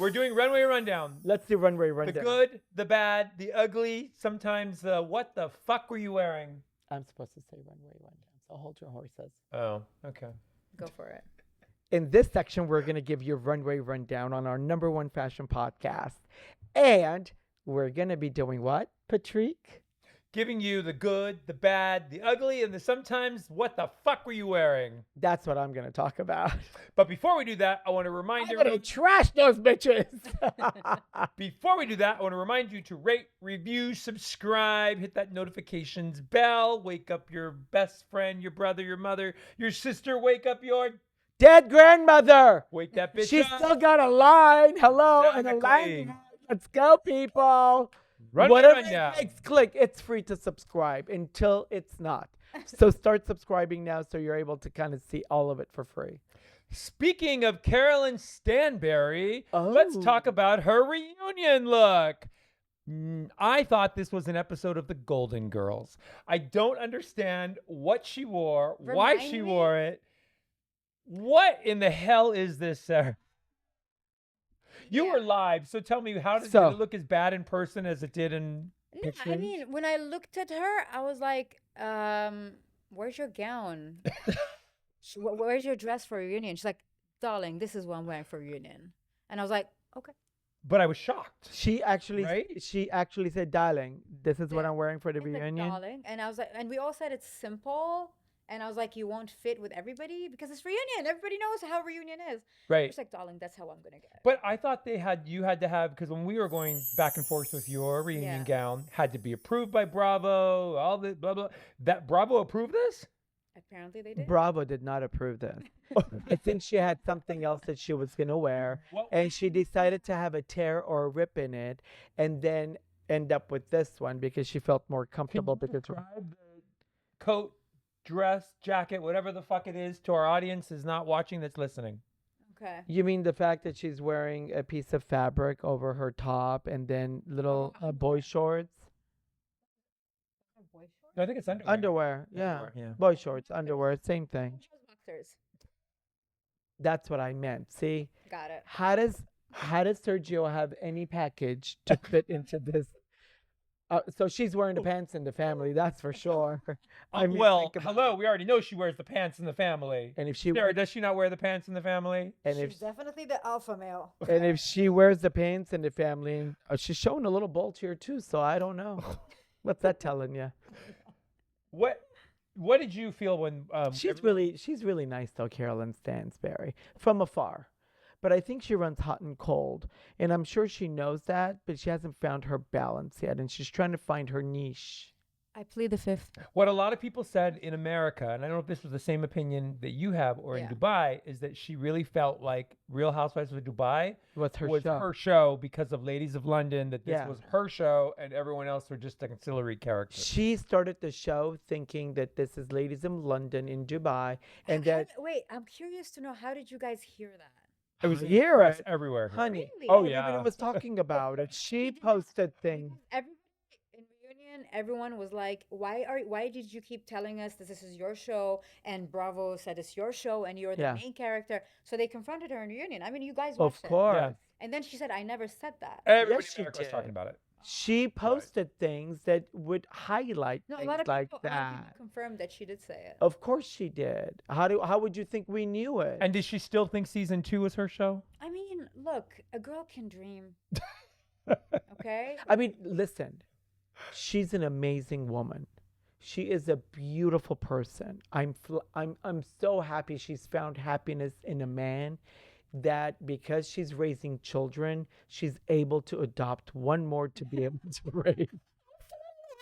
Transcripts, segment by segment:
We're doing Runway Rundown. Let's do Runway The Rundown. good, the bad, the ugly, sometimes the what the fuck were you wearing? I'm supposed to say Runway Rundown, so hold your horses. Oh, okay. Go for it. In this section, we're going to give you a Runway Rundown on our #1 fashion podcast. And we're going to be doing what, Patrick? Giving you the good, the bad, the ugly, and the sometimes what the fuck were you wearing? That's what I'm going to talk about. But before we do that, I want to remind I'm going to everyone. trash those bitches. Before we do that, I want to remind you to rate, review, subscribe, hit that notifications bell, wake up your best friend, your brother, your mother, your sister, wake up your Dead grandmother. wake that bitch She's up. still got a line. Hello. And a Exactly. line. Let's go, people. Runway Whatever Rundown. it takes, click. It's free to subscribe until it's not. So start subscribing now so you're able to kind of see all of it for free. Speaking of Caroline Stanbury, Oh. let's talk about her reunion look. I thought this was an episode of The Golden Girls. I don't understand what she wore, why Remind she me? wore it. What in the hell is this, Sarah? You were live, so tell me, did it look as bad in person as it did in No, pictures? I mean, when I looked at her, I was like, where's your gown? Where's your dress for reunion? She's like, darling, this is what I'm wearing for reunion. And I was like, okay. But I was shocked. She actually Right? said, darling, this is what Yeah. I'm wearing for the She's like, reunion. darling. And I was like, and we all said it's simple. And I was like, you won't fit with everybody because it's reunion. Everybody knows how reunion is. Right. She's like, darling, that's how I'm going to get it. But I thought you had to have, because when we were going back and forth with your reunion gown, had to be approved by Bravo, all the blah, blah. That Bravo approved this? Apparently they did. Bravo did not approve this. I think she had something else that she was going to wear, and she decided to have a tear or a rip in it, and then end up with this one because she felt more comfortable. Can you Because describe the coat, dress, jacket, whatever the fuck it is, to our audience is not watching that's listening? Okay. you mean the fact that she's wearing a piece of fabric over her top and then little boy shorts? No, I think it's underwear. Underwear, yeah. Underwear, yeah. Boy shorts, underwear, same thing. Boxers. That's what I meant. See, Got it. how does Sergio have any package to fit into this? So she's wearing the pants in the family, that's for sure. I mean, Well, think about hello, we already know she wears the pants in the family. And if she Sarah, does she not wear the pants in the family? and She's if definitely the alpha male. and if she wears the pants in the family, she's showing a little bulge here too. So I don't know. What's that telling you? What did you feel when She's really nice though, Caroline Stanbury, from afar. But I think she runs hot and cold, and I'm sure she knows that, but she hasn't found her balance yet, and she's trying to find her niche. I plead the fifth. what a lot of people said in America, and I don't know if this was the same opinion that you have or in Yeah. Dubai, is that she really felt like Real Housewives of Dubai What's her was show? her show because of Ladies of London, that this Yeah. was her show and everyone else were just auxiliary characters. She started the show thinking that this is Ladies in London in Dubai, and that Wait, I'm curious to know, how did you guys hear that? It was in Hear press it. everywhere. honey, Really? Oh, everybody yeah. was talking about it. She posted things. Everybody in reunion, everyone was like, why did you keep telling us that this is your show? And Bravo said it's your show and you're the Yeah. main character. So they confronted her in reunion. I mean, you guys Of watched it. course. Yeah. And then she said, I never said that. Everybody Yes, in she America was talking did. about it. She posted things that would highlight No, a things lot of like people, a lot of people that. confirmed that she did say it. Of course she did. How would you think we knew it? And does she still think season 2 was her show? I mean, look, a girl can dream. Okay? I mean, listen, she's an amazing woman. She is a beautiful person. I'm so happy she's found happiness in a man, that because she's raising children, she's able to adopt one more to be able to raise.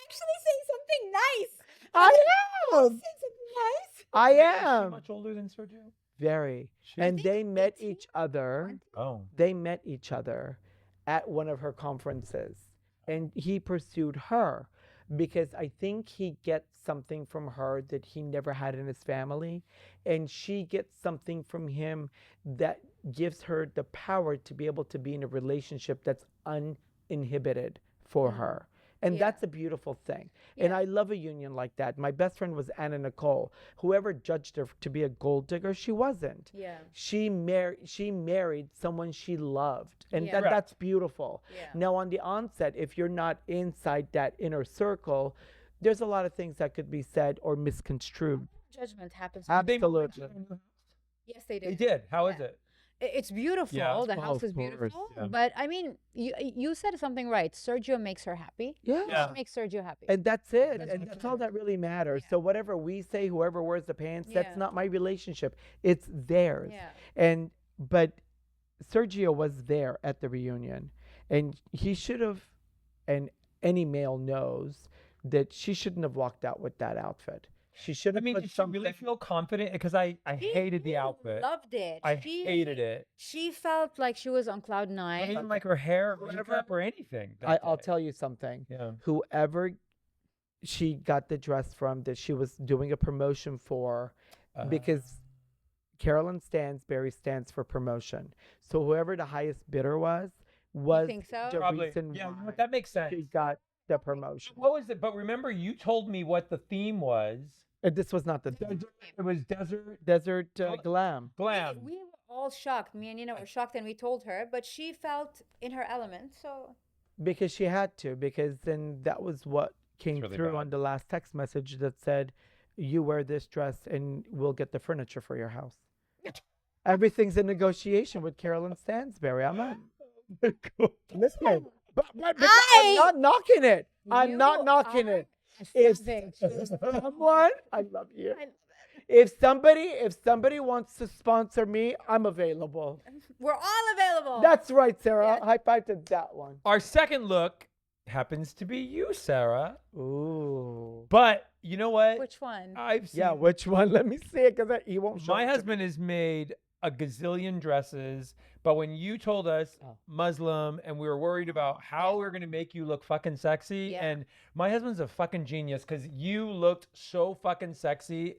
Actually say something nice. I am. Say something nice. I Is she am much older than Sergio? very. She- And think they met 18, each other. 20. Oh. They met each other at one of her conferences, and he pursued her because I think he gets something from her that he never had in his family, and she gets something from him that gives her the power to be able to be in a relationship that's uninhibited for her. And Yeah. that's a beautiful thing. And Yeah. I love a union like that. My best friend was Anna Nicole. Whoever judged her to be a gold digger, she wasn't. Yeah. She married someone she loved. And Yeah. that, Correct. that's beautiful. Yeah. Now on the onset, if you're not inside that inner circle, there's a lot of things that could be said or misconstrued. Judgment happens. Absolutely. Yes, they They did. did. How is Yeah. it? It's beautiful. Yeah. The Oh, house of is course, beautiful. yeah. But I mean, you said something right. Sergio makes her happy. Yeah. She makes Sergio happy. And that's it. That's And what that's all matters. that really matters. Yeah. So whatever we say, whoever wears the pants, that's Yeah. not my relationship. It's theirs. Yeah. But Sergio was there at the reunion, and he should have, and any male knows that she shouldn't have walked out with that outfit. She should I have mean, put did she something. really feel confident? Because I She hated the really outfit. Loved it. I She hated it. She felt like she was on cloud I nine. didn't like her hair, or Whatever. makeup, or anything. I'll tell you something. Yeah. Whoever she got the dress from that she was doing a promotion for, because Caroline Stanbury stands for promotion. So whoever the highest bidder was think so? the Probably. reason Yeah, you know why what, that makes sense. she got the promotion. What was it? But remember, you told me what the theme was. This was not the It was desert desert Gla- glam. glam. We were all shocked. Me and Nina were shocked, and we told her, but she felt in her element. So Because she had to, because then that was what came really through bad. on the last text message that said, you wear this dress and we'll get the furniture for your house. Everything's a negotiation with Caroline Stanbury. I'm not. Listen, but I'm not knocking it. I'm not you knocking are it. a If savage. someone, I love you. I love If somebody wants to sponsor me, I'm available. We're all available. That's right, Sarah. Yeah. High five to that one. Our second look happens to be you, Sarah. Ooh. But you know what? Which one? I've seen Yeah, which one? Let me see it because he won't show my it to husband has made a gazillion dresses, but when you told us Oh. Muslim and we were worried about how we were going to make you look fucking sexy, Yeah. and my husband's a fucking genius because you looked so fucking sexy.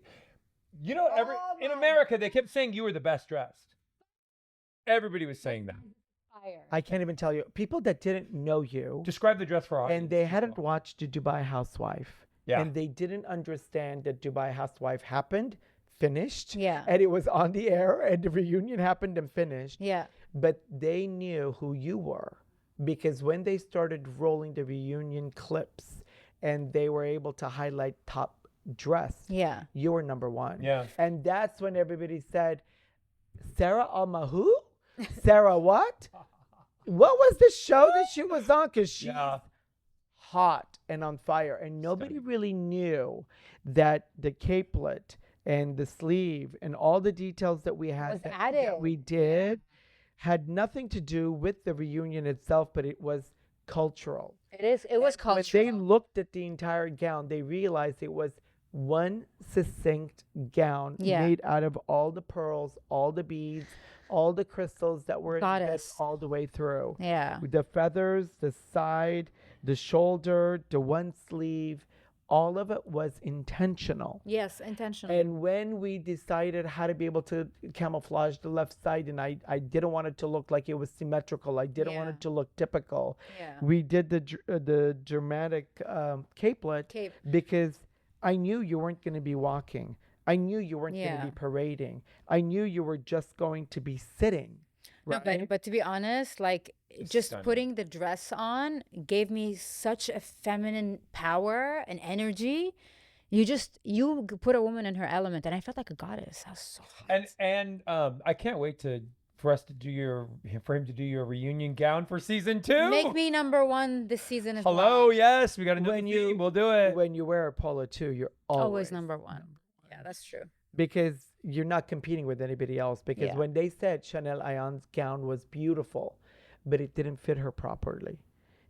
You know, in America, they kept saying you were the best dressed. Everybody was saying that. Fire. I can't even tell you. People that didn't know you Describe the dress for our and audience. they hadn't watched the Dubai Housewife. Yeah. And they didn't understand that Dubai Housewife happened, finished. Yeah. And it was on the air and the reunion happened and finished. Yeah. But they knew who you were because when they started rolling the reunion clips and they were able to highlight top dress, Yeah. you were number one. Yeah. And that's when everybody said, Sara Al Madani? Sarah what? What was the show that she was on? Because she's Yeah. hot and on fire. And nobody really knew that the capelet and the sleeve and all the details that we had Was that added. we did had nothing to do with the reunion itself, but it was cultural. It was When they cultural. looked at the entire gown, they realized it was one succinct gown Yeah. made out of all the pearls, all the beads, all the crystals that were embedded Goddess. all the way through. Yeah. With the feathers, the side, the shoulder, the one sleeve, all of it was intentional. Yes, intentional. And when we decided how to be able to camouflage the left side, and I didn't want it to look like it was symmetrical, I didn't want Yeah. it to look typical. Yeah. We did the dramatic capelet Cape. because I knew you weren't going to be walking. I knew you weren't going Yeah. to be parading. I knew you were just going to be sitting. No, Right? but to be honest, like It's just stunning. putting the dress on gave me such a feminine power and energy. You put a woman in her element, and I felt like a goddess. I was so hot. And I can't wait for him to do your reunion gown for season 2. Make me number one this season as Hello, well. yes, we got a new When you- theme. We'll do it. When you wear a polo too, you're Always number one. Yeah, that's true. because you're not competing with anybody else. Because Yeah. when they said Chanel Ayan's gown was beautiful, but it didn't fit her properly,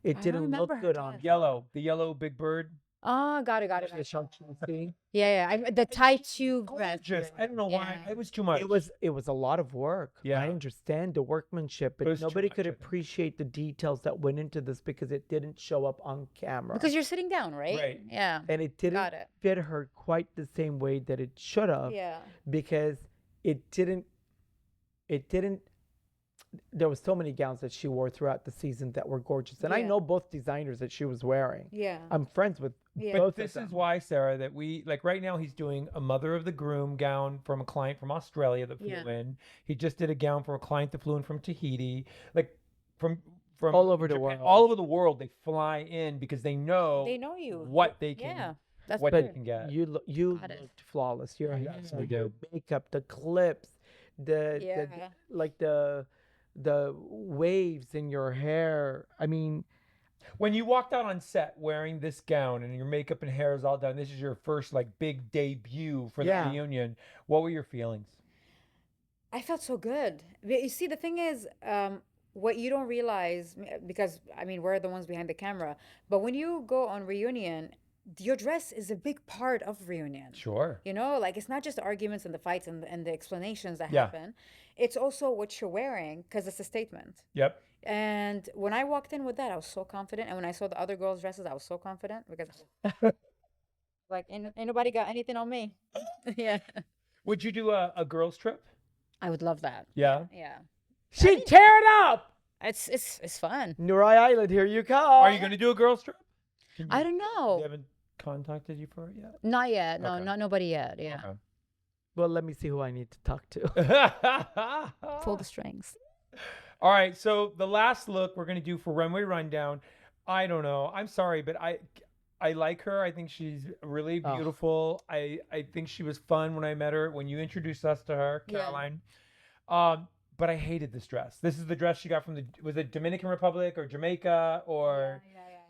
it I don't didn't look remember her good on dress. the yellow big bird. Oh, got it. the Shang-Chi. Yeah. The tight tube dress. Gorgeous. I don't know why. Yeah. It was too much. It was a lot of work. Yeah. I understand the workmanship, but was too nobody much, could I think. appreciate the details that went into this because it didn't show up on camera. Because you're sitting down, right? Right. Yeah. and it didn't Got it. fit her quite the same way that it should have Yeah. because it didn't there was so many gowns that she wore throughout the season that were gorgeous. And I Yeah. know both designers that she was wearing. Yeah. I'm friends with Yeah. both But this of is them. why, Sarah, that we like right now he's doing a mother of the groom gown from a client from Australia that flew Yeah. in. He just did a gown for a client that flew in from Tahiti. Like from All over the Japan, world. all over the world they fly in because they know They know you. what they can Yeah. That's what weird. they can get. You Got it. looked flawless. Your hair, Yes, we your did. makeup, the clips, the Yeah. like the waves in your hair. I mean, When you walked out on set wearing this gown and your makeup and hair is all done, this is your first like big debut for the Yeah. reunion. What were your feelings? I felt so good. But you see, the thing is, what you don't realize, because I mean, we're the ones behind the camera, but when you go on reunion, your dress is a big part of reunion. Sure. You know, like it's not just the arguments and the fights and the explanations that Yeah. happen. It's also what you're wearing because it's a statement. Yep. And when I walked in with that, I was so confident. And when I saw the other girls' dresses, I was so confident because like ain't nobody got anything on me. Yeah. Would you do a girls trip? I would love that. Yeah. Yeah. she'd tear it up. It's fun. Nurai Island, here you come. Are you going to do a girls trip? Can I you- don't They know. haven't contacted you for it yet? Not yet. No, Okay. not nobody yet. Yeah. Well, let me see who I need to talk to. Okay. Pull the strings. All right, so the last look we're gonna do for Runway Rundown, I don't know. I'm sorry, but I like her. I think she's really Oh. beautiful. I think she was fun when I met her. When you introduced us to her, Yeah. Caroline. But I hated this dress. This is the dress she got from was it Dominican Republic or Jamaica or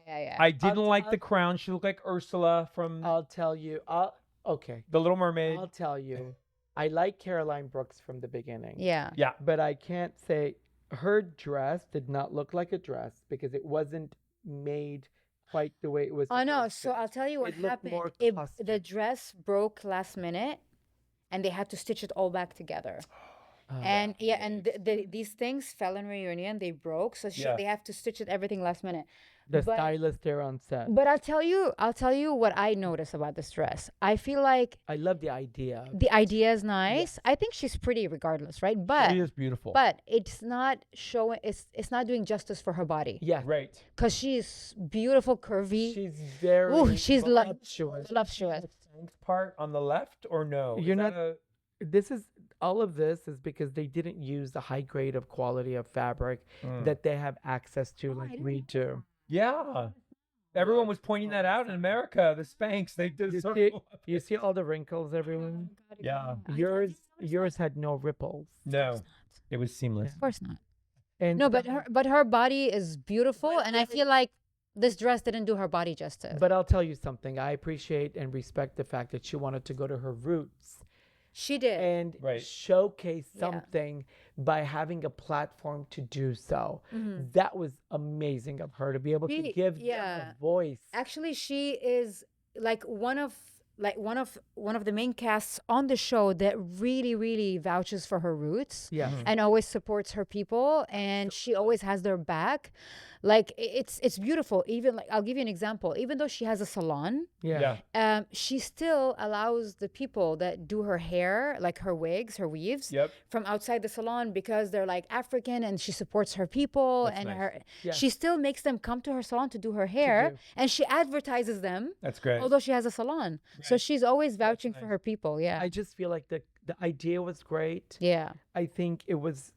Yeah. I didn't like the I'll- crown. She looked like Ursula from I'll tell you. Okay. The Little Mermaid. I'll tell you. I like Caroline Brooks from the beginning. Yeah. Yeah. But I can't say her dress did not look like a dress because it wasn't made quite the way it was. Oh no, supposed so to. I'll tell you what It looked happened. more The costume. dress broke last minute and they had to stitch it all back together. Oh. And yeah, and these things fell in reunion, they broke, so Yeah. they have to stitch it everything last minute. The but- stylist there on set. But I'll tell you what I noticed about this dress. I feel like I love the idea. the idea is nice. I think she's pretty regardless, right? But She is beautiful. it's not showing it's not doing justice for her body. Yeah. Right. Cuz she's beautiful, curvy. She's very Ooh, she's voluptuous. voluptuous. Thanks part on the left or no? You're Is not- that This is all of this is because they didn't use the high grade of quality of fabric Mm. that they have access to I like didn't we know do. Yeah. Everyone was pointing that out in America. The Spanx, they did You so see, well. you see all the wrinkles everywhere? Yeah. Yours had no ripples. No, it was seamless. Of course not. And No, but her body is beautiful, and I feel like this dress didn't do her body justice. But I'll tell you something. I appreciate and respect the fact that she wanted to go to her roots she did. and Right. showcase Yeah. something by having a platform to do so. Mhm. That was amazing of her to be able to She- give them yeah. a voice. Actually, she is like one of the main casts on the show that really vouches for her roots Yeah. and always supports her people, and she always has their back. Like it's beautiful. Even like I'll give you an example. Even though she has a salon, Yeah. she still allows the people that do her hair, like her wigs, her weaves, Yep. from outside the salon because they're like African and she supports her people That's and nice. her. Yeah. She still makes them come to her salon to do her hair, do. and she advertises them. That's great. Although she has a salon, so Right. she's always vouching for nice. her people. Yeah, I just feel like the idea was great. yeah, I think it was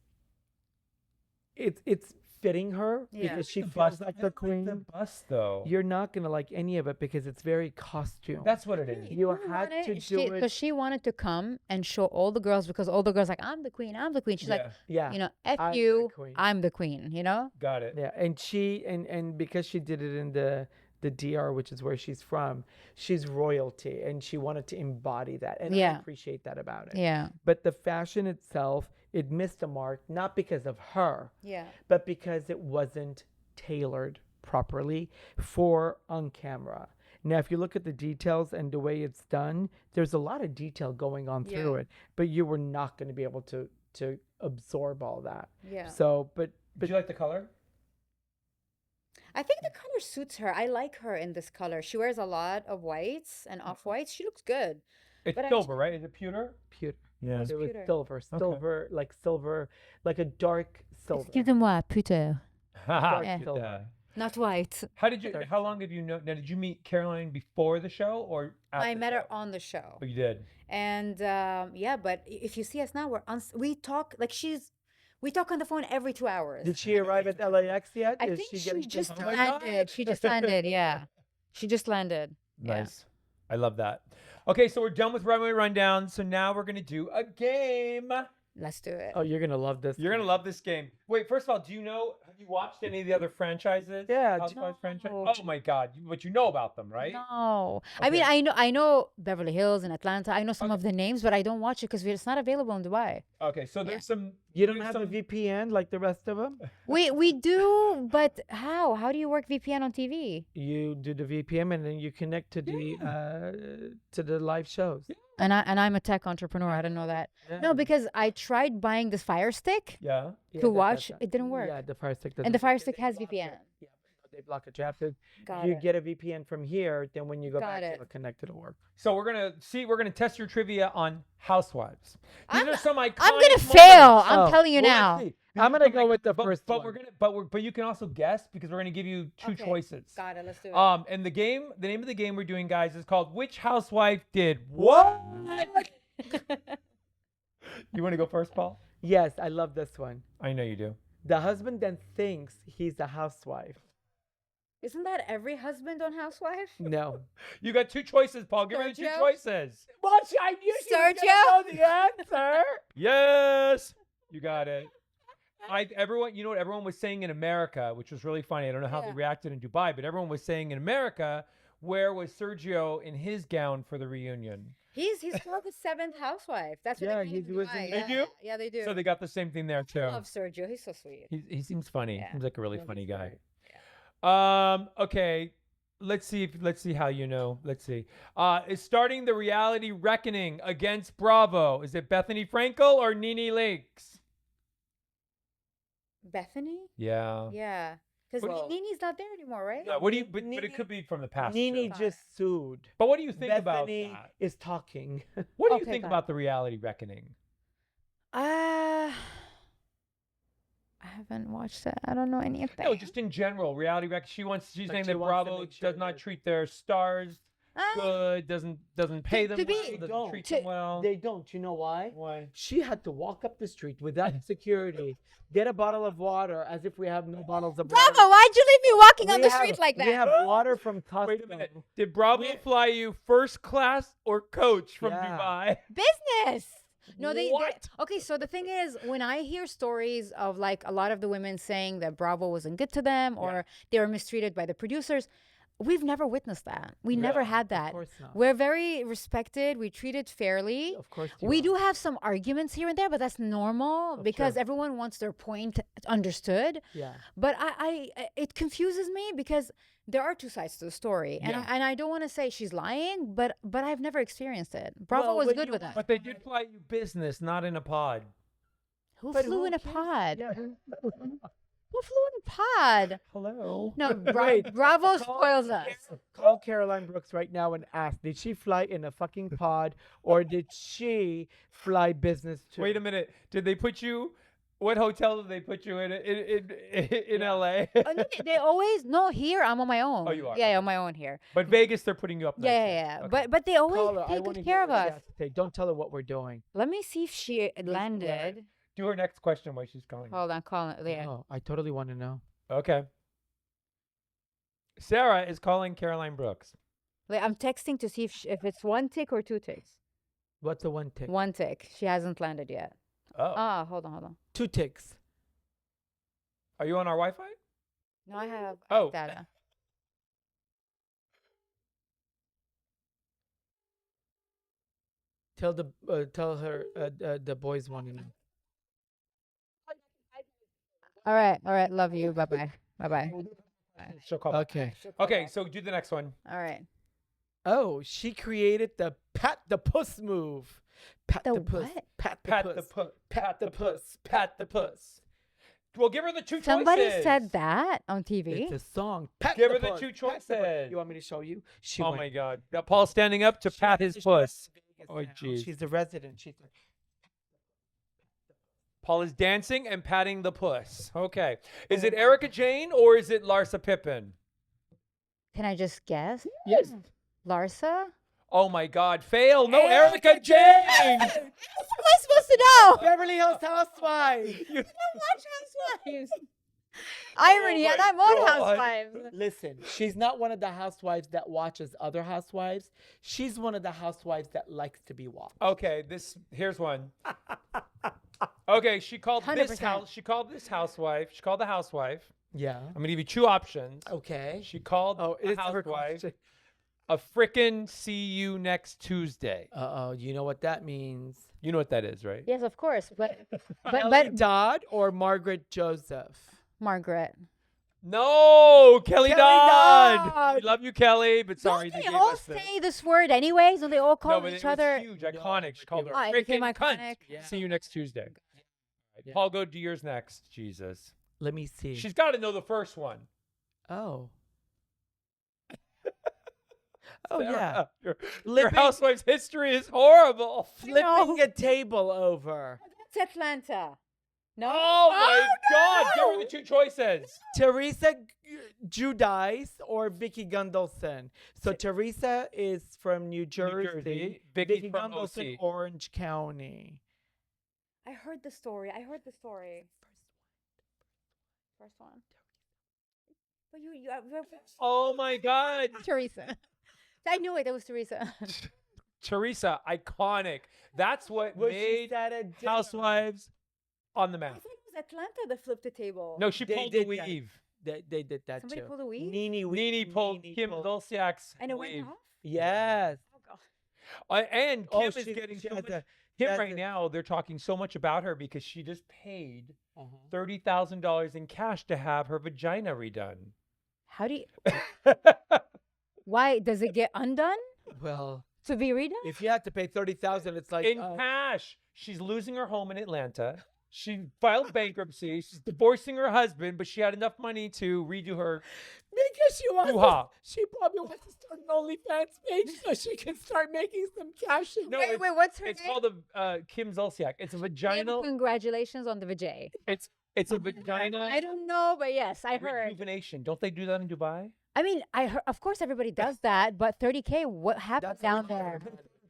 it's fitting her Yeah. because she The feels bust, like I the don't like the queen. bust though. You're not gonna like any of it because it's very costume. That's what it is. You had to do it. because she wanted to come and show all the girls because all the girls like I'm the queen, I'm the queen. She's like, Yeah. you know, F I'm the you, queen. I'm the queen. You know, Got it. Yeah, and she and because she did it in the DR, which is where she's from, she's royalty, and she wanted to embody that, and I Yeah. appreciate that about it. yeah, But the fashion itself, it missed a mark, not because of her, yeah. but because it wasn't tailored properly for on camera. Now, if you look at the details and the way it's done, there's a lot of detail going on through Yeah. it, but you were not going to be able to absorb all that. Yeah. So, but Did you like the color? I think the color suits her. I like her in this color. She wears a lot of whites and off whites. She looks good. It's But I- silver, right? Is it pewter? pewter. Yeah. It was Pewter. silver, like a dark silver. Excusez-moi, Peter. Dark Haha. silver. Not white. How long have you known? Now, did you meet Caroline before the show or at I the met her show? on the show. Oh, you did. And yeah, but if you see us now, we talk like we talk on the phone every 2 hours. Did she arrive at LAX yet? I Is think she she getting just kicked out? landed. She just landed. Yeah, she just landed. Yeah. Nice. I love that. Okay, so we're done with Runway Rundown. So now we're gonna do a game. Let's do it. Oh, you're gonna love this. You're gonna love this game. Wait, first of all, have you watched any of the other franchises? Yeah, Housewives franchise. No. Oh my God, but you know about them, right? No, I mean Okay. I know Beverly Hills and Atlanta. I know some of the names, but I don't watch it because it's not available in Dubai. Okay, so there's some. You don't there's have some, a VPN like the rest of them. We do, but how? How do you work VPN on TV? You do the VPN and then you connect to the live shows. And I'm a tech entrepreneur. I don't know that. Yeah. No, because I tried buying this Fire Stick Yeah. Yeah, to watch. It didn't work. Yeah, the Fire Stick doesn't. And the work. Fire Stick has VPN. Yeah, but they block a chapter. Got You it. get a VPN from here, then when you go Got back, it. it'll connect to work. So we're gonna test your trivia on Housewives. These are some iconic. I'm gonna moments. fail. I'm Oh, telling you Well, now. let's see. I'm gonna go with the but, first but one. we're gonna but you can also guess because we're gonna give you two Okay. choices. Got it. Let's do it. And the name of the game we're doing, guys, is called Which Housewife Did What? You want to go first, Paul? Yes, I love this one. I know you do. The husband then thinks he's a housewife. Isn't that every husband on Housewife? No. You got two choices, Paul. Give me the two Sergio? choices. What? I knew she was gonna Sergio? know the answer. Yes, you got it. You know what everyone was saying in America, which was really funny. I don't know how they Yeah. reacted in Dubai, but everyone was saying in America, where was Sergio in his gown for the reunion? He's called the seventh housewife. That's what Yeah, they he call him in was Dubai. in- Yeah. They do? Yeah, they do. So they got the same thing there too. I love Sergio. He's so sweet. He seems funny. Yeah. Seems like a really Yeah, funny he's guy. great. Okay. Let's see how you know. Let's see. Is starting the reality reckoning against Bravo. Is it Bethany Frankel or Nene Lakes? Bethany? Yeah. Yeah. Because Well- Nini's not there anymore, right? What do you? But it could be from the past. Nene too. just sued. But what do you think Bethany about that? is talking. What do you Okay, think got about the reality reckoning? I haven't watched it. I don't know anything. No, just in general, reality reckoning. She's Like saying she that wants to Bravo make sure does not that- treat their stars good, doesn't pay them to be- well, They doesn't don't. treat To- them well. They don't. You know why? Why? She had to walk up the street without security, get a bottle of water, as if we have no bottles of water. Bravo, why'd you leave me walking on We the have- street like that? We have water from Costco. Wait a minute. Did Bravo fly you first class or coach from Yeah. Dubai? Business. No, they What? okay. So the thing is, when I hear stories of like a lot of the women saying that Bravo wasn't good to them or they were mistreated by the producers, we've never witnessed that. We never Yeah, had that. Of course not. We're very respected. We treated fairly. Of course We are. do have some arguments here and there, but that's normal because sure. everyone wants their point understood. Yeah. But it confuses me because there are two sides to the story, and Yeah. I don't want to say she's lying, but I've never experienced it. Bravo Well, was when good you with that. But they did fly you business, not in a pod. Who But flew who in a cares? pod? Yeah. Who flew in a pod? Hello. No, Wait, Bravo spoils us. Call Caroline Brooks right now and ask, did she fly in a fucking pod or did she fly business too? Wait a minute. Did they put you? What hotel did they put you in LA? Oh, no, they always here. I'm on my own. Oh, you are. Yeah, on my own here. But Vegas, they're putting you up. Yeah, nicely. yeah, yeah. Okay. But they always Call her. I take wanna good hear care of what she us. has to say. Don't tell her what we're doing. Let me see if she landed. do her next question while she's calling. Hold on, call it. Yeah. Oh, I totally want to know. Okay. Sarah is calling Caroline Brooks. Wait, I'm texting to see if it's one tick or two ticks. What's the one tick? One tick. She hasn't landed yet. Oh. Hold on. 2 ticks. Are you on our Wi-Fi? No, I have Oh. data. Tell her the boys want to know. All right. Love you. Bye bye. She'll call. Okay. Okay, so do the next one. All right. Oh, she created the pat the puss move. Pat The the puss. what? Pat the Pat puss. the puss. Pat the puss. Pat the puss. Well, give her the two Somebody choices. said that on TV. It's a song. Pat Give the her the puss. two Pat the puss. choices. You want me to show you? She Oh went- my God. Got Paul standing up to she pat has his to show puss. Vegas Oh, now. jeez. She's a resident. She's like, Paul is dancing and patting the puss. Okay. Is it Erica Jane or is it Larsa Pippen? Can I just guess? Yes. Larsa? Oh my God. Fail. No, Erica Jane. What am I supposed to know? Beverly Hills Housewives. I don't watch Housewives. Irony, Oh and my I'm on God. Housewives. Listen, she's not one of the housewives that watches other housewives. She's one of the housewives that likes to be watched. Okay, here's one. Okay, she called this 100%. house. She called this housewife. She called the housewife. Yeah. I'm gonna give you two options. Okay. She called Oh, the it's her housewife question. a frickin' see you next Tuesday. Uh-oh, you know what that means? You know what that is, right? Yes, of course. But Kelly Dodd or Margaret Joseph? Margaret. No, Kelly Dodd. Dodd. We love you, Kelly, but sorry Don't they they gave all us this. say this word anyways? Don't they all call No, but each it was other? huge, iconic. She called her Oh, it became freaking cunt. iconic. Yeah. See you next Tuesday. Yeah. Paul, go do yours next. Jesus. Let me see. She's got to know the first one. Oh. Oh, Sarah, yeah. Your Flipping- housewife's history is horrible. Flipping a table over. That's Atlanta. No. Oh my God! Give no! her the two choices. Teresa Giudice or Vicky Gundelson. So Teresa is from New Jersey. Jersey. Vicky's Vicky from Gundelson, OC. Orange County. I heard the story. First one. But you Oh my God, Teresa. I knew it. That was Teresa. Teresa, iconic. That's what Was she made sat at dinner? Housewives on the I map. thought it was Atlanta that flipped the table. No, she They pulled the did that. weave. They did that Somebody too. pulled a weave? Nene pulled Kim Dulciak's And it weave. went off? Yes. Oh, God. And Oh, Kim is she- getting she so has much. a- Kim has right a- now, they're talking so much about her because she just paid Uh-huh. $30,000 in cash to have her vagina redone. How do you? Why does it get undone Well, to be redone? if you have to pay 30,000, it's like In cash. She's losing her home in Atlanta. She filed bankruptcy. She's divorcing her husband, but she had enough money to redo her. because she wants. Hoo-ha. She probably wants to start an OnlyFans page so she can start making some cash. No, wait, it's, what's her it's name? called a Kim Zolciak. It's a Kim, vaginal. congratulations on the vajay. It's a vagina I don't know, but yes, I heard. rejuvenation. Don't they do that in Dubai? I mean, I heard. Of course, everybody does that, but 30K. What happened That's down a lot. there?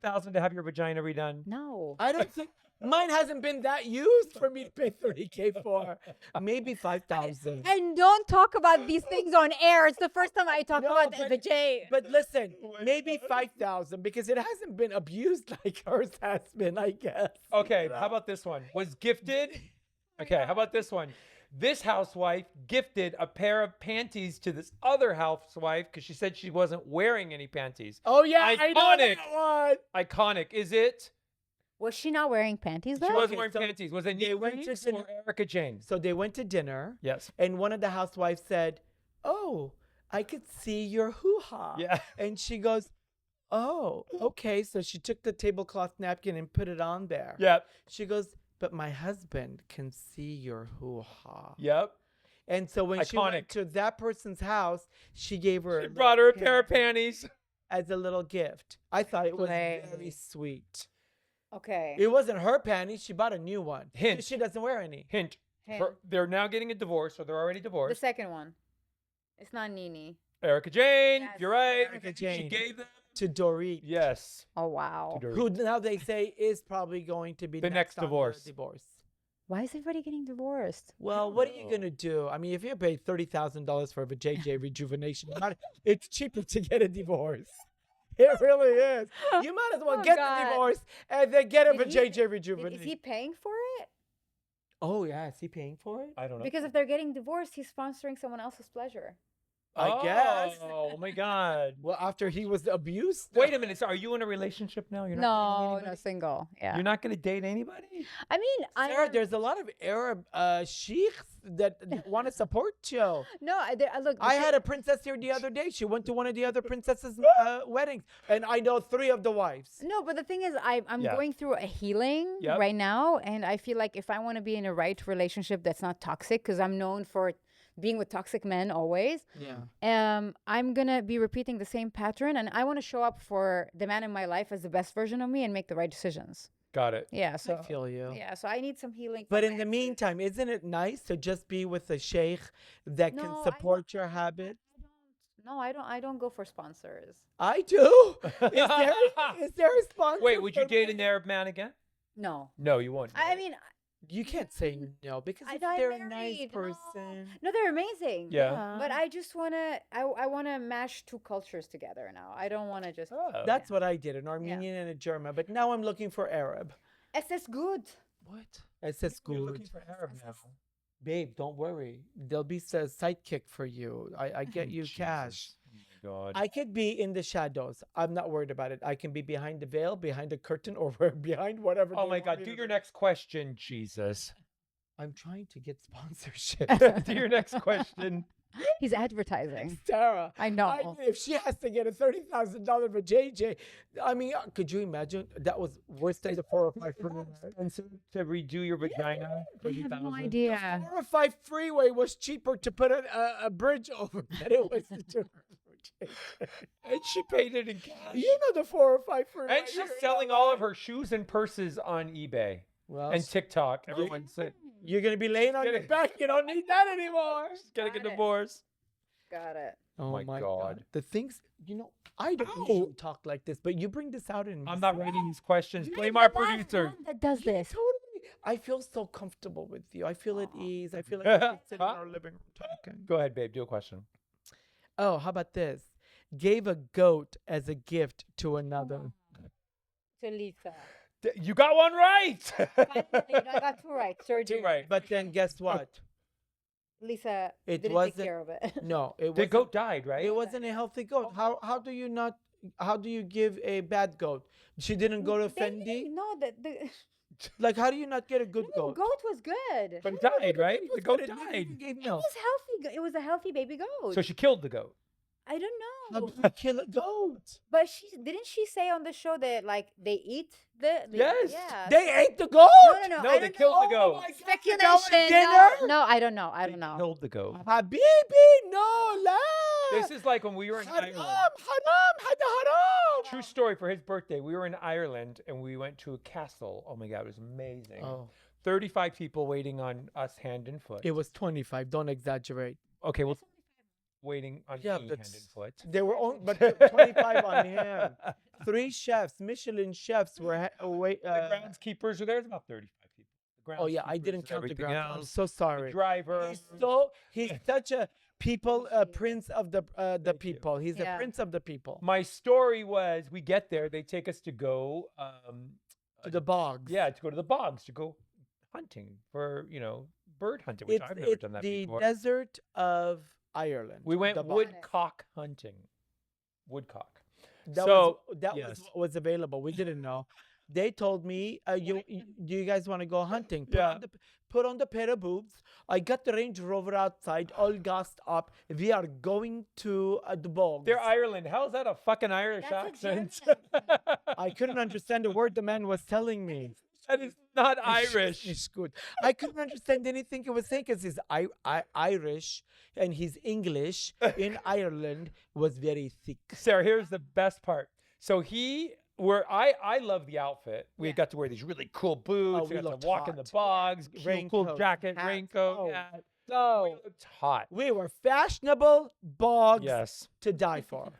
1,000 to have your vagina redone. No. I don't think mine hasn't been that used for me to pay 30K for. Maybe 5,000. And don't talk about these things on air. It's the first time I talk No, about but- the vajay. But listen, maybe 5,000 because it hasn't been abused like hers has been, I guess. Okay, how about this one? Was gifted. Okay, how about this one? This housewife gifted a pair of panties to this other housewife because she said she wasn't wearing any panties. Oh yeah, I know Iconic. that one. Iconic. Is it? Was she not wearing panties though? She wasn't Okay, wearing so panties. Was it they went Nene to Leakes or Erica Jane? So they went to dinner. Yes. And one of the housewives said, "Oh, I could see your hoo-ha." Yeah. And she goes, "Oh, okay." So she took the tablecloth napkin and put it on there. Yep. She goes, "But my husband can see your hoo-ha." Yep. And so when she went Iconic. to that person's house, she gave her She a brought her a little pair of pin panties. as a little gift. I thought it was Slay. very sweet. Okay. It wasn't her panties. She bought a new one. Hint. She doesn't wear any. Hint. Hint. They're now getting a divorce, or they're already The divorced. second one. It's not Nene. Erica Jane. Yes, You're right. Erica She Jane. gave them. To Dorit. Yes. Oh wow. to Dorit. Who now they say is probably going to be The next on divorce. divorce. Why is everybody getting divorced? Well, what are you gonna do? I mean, if you pay $30,000 for a JJ rejuvenation, it's cheaper to get a divorce. It really is. You might as well Oh, get God. the divorce and then get a Did he- JJ Is rejuvenation. he paying for it? Oh yeah, is he paying for it? I don't know. Because if they're getting divorced, he's sponsoring someone else's pleasure. I guess. Oh my God. Well, after he was abused. Wait a minute. So are you in a relationship now? You're not dating No, anybody? no, single. Yeah. You're not going to date anybody? I mean, Sarah, there's a lot of Arab sheikhs that want to support you. no. Look, I had a princess here the other day. She went to one of the other princesses' weddings, and I know 3 of the wives. No, but the thing is, I'm Yeah. going through a healing Yep. right now, and I feel like if I want to be in a right relationship that's not toxic, because I'm known for being with toxic men always, Yeah. I'm gonna be repeating the same pattern, and I want to show up for the man in my life as the best version of me and make the right decisions. Got it. Yeah, I so feel you. yeah, so I need some healing. But from in my the exes. meantime, isn't it nice to just be with a sheikh that No, can I support don't- your habit? No, I don't. I don't go for sponsors. I do. Is there a sponsor? Wait, would you for date me? an Arab man again? No, No, you won't. I right? mean, You can't say no because I if know I'm they're a nice married, no. person. no, they're amazing. Yeah. But I just wanna, I wanna mash two cultures together now. I don't wanna just. Oh. That's what I did, an Armenian and a German. But now I'm looking for Arab. SS good. What? It's just You're good. looking for Arab now. Babe, don't worry. There'll be a sidekick for you. I get you cash. Oh my God. I could be in the shadows. I'm not worried about it. I can be behind the veil, behind the curtain, or behind whatever. Oh they my want God. me Do to your next question, Jesus. I'm trying to get sponsorship. Do your next question. He's advertising. Sarah, I know. if she has to get a $30,000 for JJ, I mean, could you imagine? That was worse than the 405 freeway. And so to redo your vagina? I have no 30,000? idea. 405 freeway was cheaper to put a bridge over than it was to do her for JJ. And she paid it in cash. You know the 405 freeway. And she's selling all of her shoes and purses on eBay Well, and TikTok. Everyone's saying, you're gonna be laying on your back. You don't need that anymore. she's getting a Got it. divorce. Got it. Oh my God. The things, I don't Ow. usually talk like this, but you bring this out in me. I'm not writing these questions. Blame You're our the last producer. one that does this. Totally. I feel so comfortable with you. I feel at ease. I feel like we can sit in our living room talking. Go ahead, babe. Do a question. Oh, how about this? Gave a goat as a gift to another. To Lisa. You got one right. Finally, I got two right. Surgery. Two right. But then guess what? Lisa It didn't wasn't- take care of it. No, it The wasn't. goat died, right? It wasn't a healthy goat. How do you not? How do you give a bad goat? She didn't go to They Fendi. didn't- No, the Like, how do you not get a good no, goat? goat was good. But it died, right? It was The goat good. It never died. even gave It milk. was healthy. It was a healthy baby goat. So she killed the goat. I don't How know. do you kill a goat? But didn't she say on the show that like they eat the Yes. Yeah. They ate the goat. no, No, I they don't killed know. the goat. my God, Speculation. they got dinner? No, I don't know. I They don't know. killed the goat. Habibi, no, la. This is like when we were in haram, Ireland. haram, hada haram. True story for his birthday. We were in Ireland and we went to a castle. Oh my God, it was amazing. Oh, 35 people waiting on us hand and foot. it was 25. Don't exaggerate. Okay, well, waiting on Yeah, me but hand and foot. They were on, but 25 on him. 3 chefs, Michelin chefs were wait. The groundskeepers were there. There's about 35 people. The Oh yeah, I groundskeepers didn't and count the everything ground. I'm else. so The sorry. driver. He's such a prince of the Thank you. people. He's Yeah. a prince of the people. My story was we get there, they take us to go To the bogs. yeah, to go to the bogs, to go hunting for, bird hunting, which I've never It's done that the before. desert of Ireland. We went the bogs. woodcock hunting. Woodcock. That So, was that yes. was what was available. We didn't know. They told me, do you guys want to go hunting? Yeah. Put on the pair of boobs. I got the Range Rover outside, all gassed up. We are going to the bogs. They're Ireland. How's that a fucking Irish That's a accent? I couldn't understand a word the man was telling me. That is not Irish. It's good. I couldn't understand anything he was saying because he's Irish and his English in Ireland was very thick. Sarah, here's the best part. So I love the outfit. We Yeah. got to wear these really cool boots. Oh, we we got to looked walk in the hot. bogs, cool Raincoat, jacket, hats. raincoat. Oh, Yeah. We So looked hot. we were fashionable bogs Yes. to die for.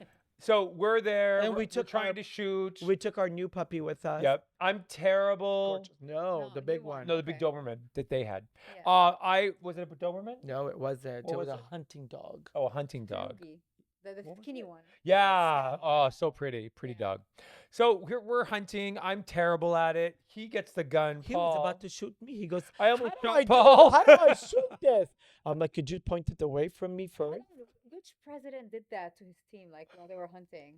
So we're there. And we we're took trying our- to shoot. We took our new puppy with us. Yep. I'm terrible. Gorgeous. No, No, the you big won. one. No, the big Okay. Doberman that they had. Yeah. Was it a Doberman? No, it wasn't. What It was was a it? hunting dog. Oh, a hunting dog. Corgi. The What was skinny it? one. Yeah. Oh, so pretty Yeah. dog. So we're hunting. I'm terrible at it. He gets the gun. He was Paul. about to shoot me. He goes, I almost "How do shot I do- Paul. How do I shoot this? I'm like, could you point it away from me first? Which president did that to his team? Like while they were hunting.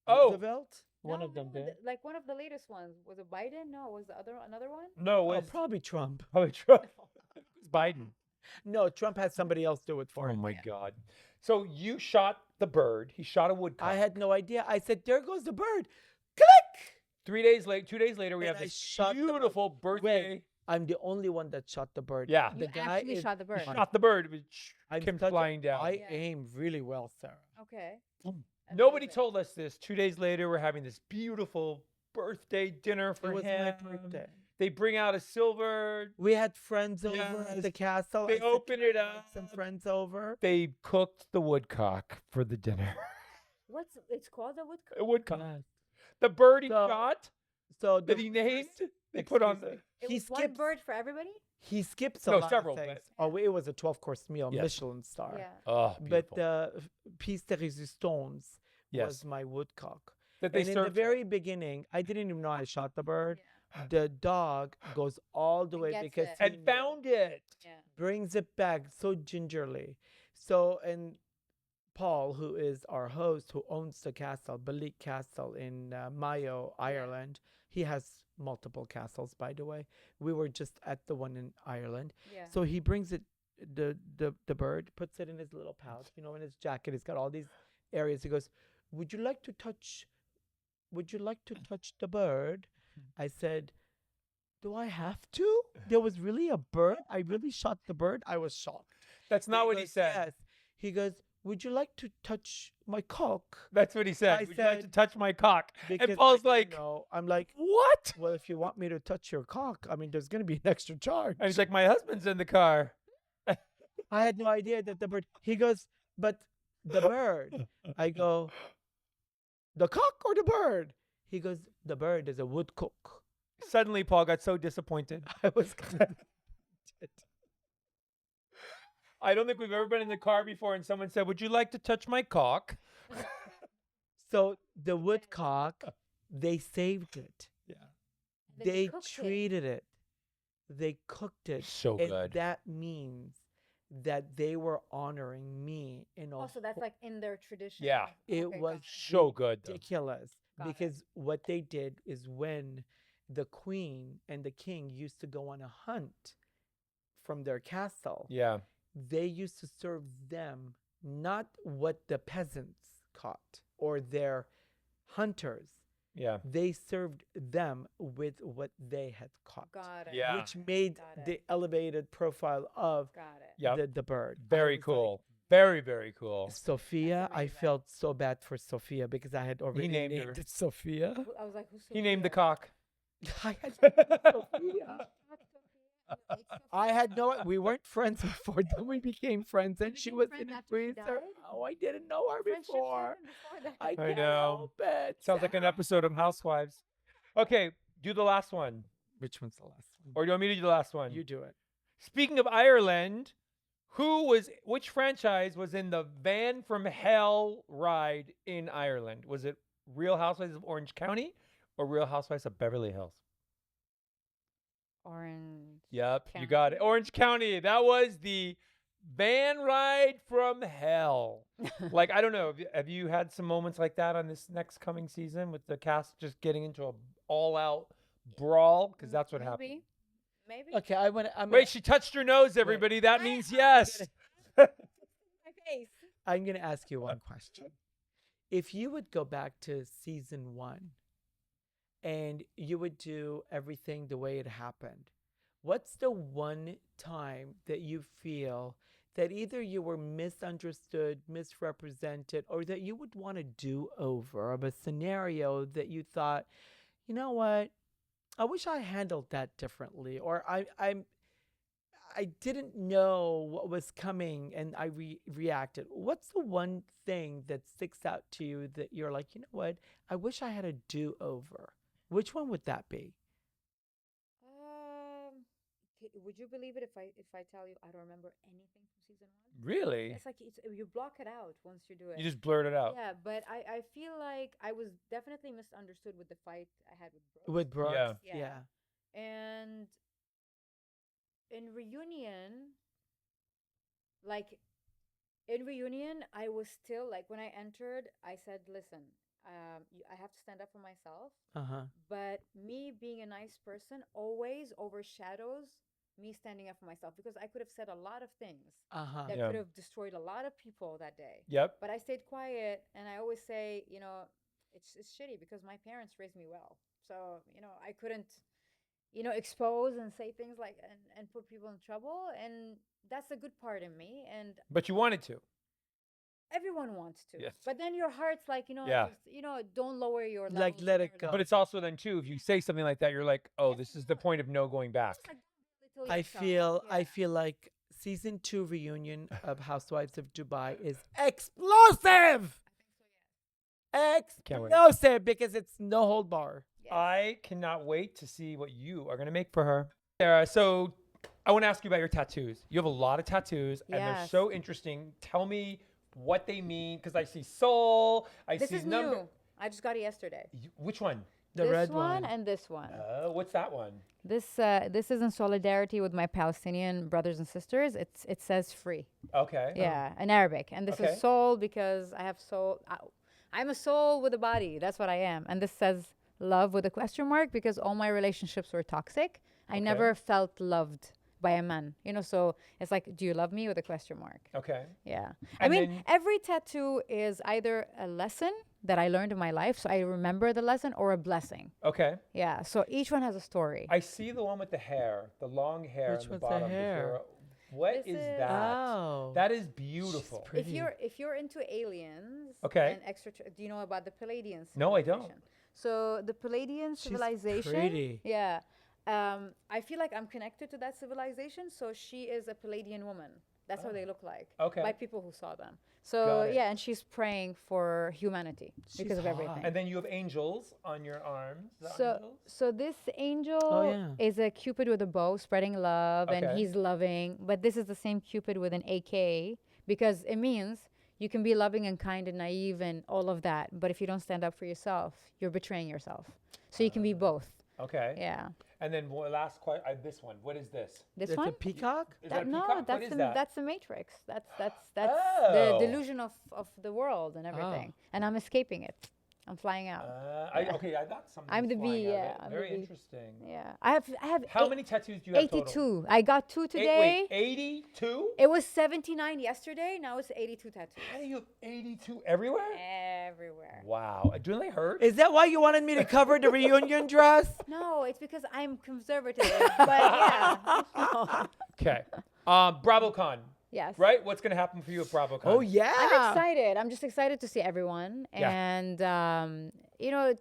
Oh. Roosevelt? One No, of them no, did. Like one of the latest ones. Was it Biden? No, was the other another one? No, Oh, it was probably Trump. probably Trump. It was Biden. No, Trump had somebody else do it for Oh him. my God. So you shot the bird. He shot a woodcock. I had no idea. I said, there goes the bird. Click! 2 days later, we And have I this shot the bird. beautiful birthday. I'm the only one that shot the bird. Yeah. The You guy actually is shot the bird. Shot the bird. It was I'm came such a- flying down. I Yeah. aim really well, Sarah. Okay. Mm. Nobody Amazing. told us this. 2 days later, we're having this beautiful birthday dinner for It was him. my birthday. They bring out a silver. We had friends over Yes. at the castle. They I said, open "Can I it invite up. some friends over." They cooked the woodcock for the dinner. It's called a woodcock? A woodcock. Yes. The bird he So- shot So that he named. They put on the. It He was one skips. bird for everybody? He skips a No, lot several, of but- things. Oh, it was a 12-course meal, Yes. Michelin star. Yeah. Oh, But beautiful. the piece de résistance Yes. was my woodcock. that they And in the served. very beginning, I didn't even know I shot the bird. Yeah. The dog goes all the And way gets because it. he and found it. Yeah. brings it back so gingerly. So, and Paul, who is our host, who owns the castle, Balik Castle in Mayo, Ireland, he has multiple castles, by the way. We were just at the one in Ireland. Yeah. So he brings it, the bird, puts it in his little pouch, in his jacket. He's got all these areas. He goes, would you like to touch the bird? I said, do I have to? There was really a bird? I really shot the bird? I was shocked. That's not what he goes, said. Yes. He goes, would you like to touch my cock? That's what he said. I Would you like to said- touch my cock? Because And Paul's I like, didn't know. I'm like, what? well, if you want me to touch your cock, I mean, there's going to be an extra charge. And he's like, my husband's in the car. I had no idea that the bird. He goes, but the bird. I go, the cock or the bird? He goes, the bird is a woodcock. Suddenly, Paul got so disappointed. I was kind of. I don't think we've ever been in the car before and someone said, would you like to touch my cock? So the woodcock, they saved it. Yeah. Then They cooked it. treated it. They cooked it. So and good. that means that they were honoring me in a Oh, so that's like in their tradition. Yeah. It Okay, was got it. So good. Though. ridiculous Got it. because what they did is when the queen and the king used to go on a hunt from their castle, Yeah. they used to serve them not what the peasants caught or their hunters. Yeah. They served them with what they had caught, Got it. Yeah. which made Got it. the elevated profile of Got it. Yep. the bird. I Very was like, cool. Very, very cool. Sophia, I amazing. felt so bad for Sophia because I had already named her. it Sophia. I was like, who's He named the Sophia? cock. I had Sophia. Not Sophia. Like I Sophia. had no. We weren't friends before. Then we became friends, and she became was friends in a after she freezer. died? Oh, I didn't know her Friendship before. happened before that. I can't know. help it. Sounds like an episode of Housewives. Okay, do the last one. Which one's the last one? Or do you want me to do the last one? You do it. Speaking of Ireland, which franchise was in the Van from Hell ride in Ireland? Was it Real Housewives of Orange County or Real Housewives of Beverly Hills? Orange. Yep, you got it. County. Orange County. That was the van ride from hell. Like, I don't know. Have you had some moments like that on this next coming season with the cast just getting into a all-out brawl? Because that's what happened. Maybe. Maybe. Okay, I want. I'm Wait, she touched her nose, everybody. That I- means I- yes. My face. I'm gonna ask you one question. If you would go back to season 1 and you would do everything the way it happened, what's the one time that you feel that either you were misunderstood, misrepresented, or that you would want to do over of a scenario that you thought, you know what, I wish I handled that differently, or I didn't know what was coming and I reacted. What's the one thing that sticks out to you that you're like, you know what? I wish I had a do-over. Which one would that be? Would you believe it if I tell you I don't remember anything from season 1? Really? It's like you block it out once you do it. You just blurt it out. Yeah, but I feel like I was definitely misunderstood with the fight I had with Brooke. With Brooks? Yeah. Yeah. And in reunion, I was still like, when I entered, I said, listen, I have to stand up for myself. Uh-huh. But me being a nice person always overshadows me standing up for myself, because I could have said a lot of things Uh-huh. that Yeah. could have destroyed a lot of people that day. Yep. But I stayed quiet, and I always say, it's shitty because my parents raised me well. So, I couldn't, expose and say things like and put people in trouble, and that's a good part in me. And But you wanted to. everyone wants to. Yes. But then your heart's like, Yeah. just, don't lower your level. Like, let it go. But it's also then too, if you say something like that, you're like, oh, this is the point of no going back. I feel like season 2 reunion of Housewives of Dubai is explosive. Can't wait. Explosive because it's no hold bar. I cannot wait to see what you are going to make for her. Sarah, so I want to ask you about your tattoos. You have a lot of tattoos, and they're Yes. so interesting. Tell me what they mean, because I see soul, I This see is number. new. I just got it yesterday. Which one? The this red one one. and this one. What's that one? This is in solidarity with my Palestinian brothers and sisters. It says free. Okay. Yeah, in Arabic. And this Okay. is soul because I have soul. I'm a soul with a body. That's what I am. And this says love with a question mark because all my relationships were toxic. I never felt loved by a man. So it's like, do you love me with a question mark? Okay. Yeah. And I mean, then- every tattoo is either a lesson that I learned in my life, so I remember the lesson, or a blessing. Okay. Yeah. So each one has a story. I see the one with the hair, the long hair Which on the one's the bottom. hair? What This is is- that? Oh. That is beautiful. pretty. If you're into aliens, Okay. and do you know about the Palladians? No, I don't. So the Palladian She's civilization. pretty. Yeah. I feel like I'm connected to that civilization. So she is a Palladian woman. That's how they look like. Okay. By people who saw them. So Got it. yeah, and she's praying for humanity because of hot. everything. And then you have angels on your arms. Is that So angels? so this angel yeah. is a Cupid with a bow spreading love, and Okay. he's loving. But this is the same Cupid with an AK because it means you can be loving and kind and naive and all of that. But if you don't stand up for yourself, you're betraying yourself. So you can be both. Okay. Yeah. And then last question, this one. What is this? This It's one? a peacock? Is that a No, peacock? that's What is the that? that's the Matrix. That's Oh. the delusion of the world and everything. And I'm escaping it. I'm flying out. I got something. I'm the bee, flying out of yeah, it. I'm the Very bee. interesting. Yeah. I have How many tattoos do you have 82. total? I got 2 today. Wait, 82? It was 79 yesterday. Now it's 82 tattoos. How do you have 82 everywhere? Everywhere. Wow. Do they hurt? Is that why you wanted me to cover the reunion dress? No, it's because I'm conservative. But yeah. Okay. BravoCon, Yes. right? What's going to happen for you at BravoCon? Oh, yeah. I'm excited. I'm just excited to see everyone Yeah. and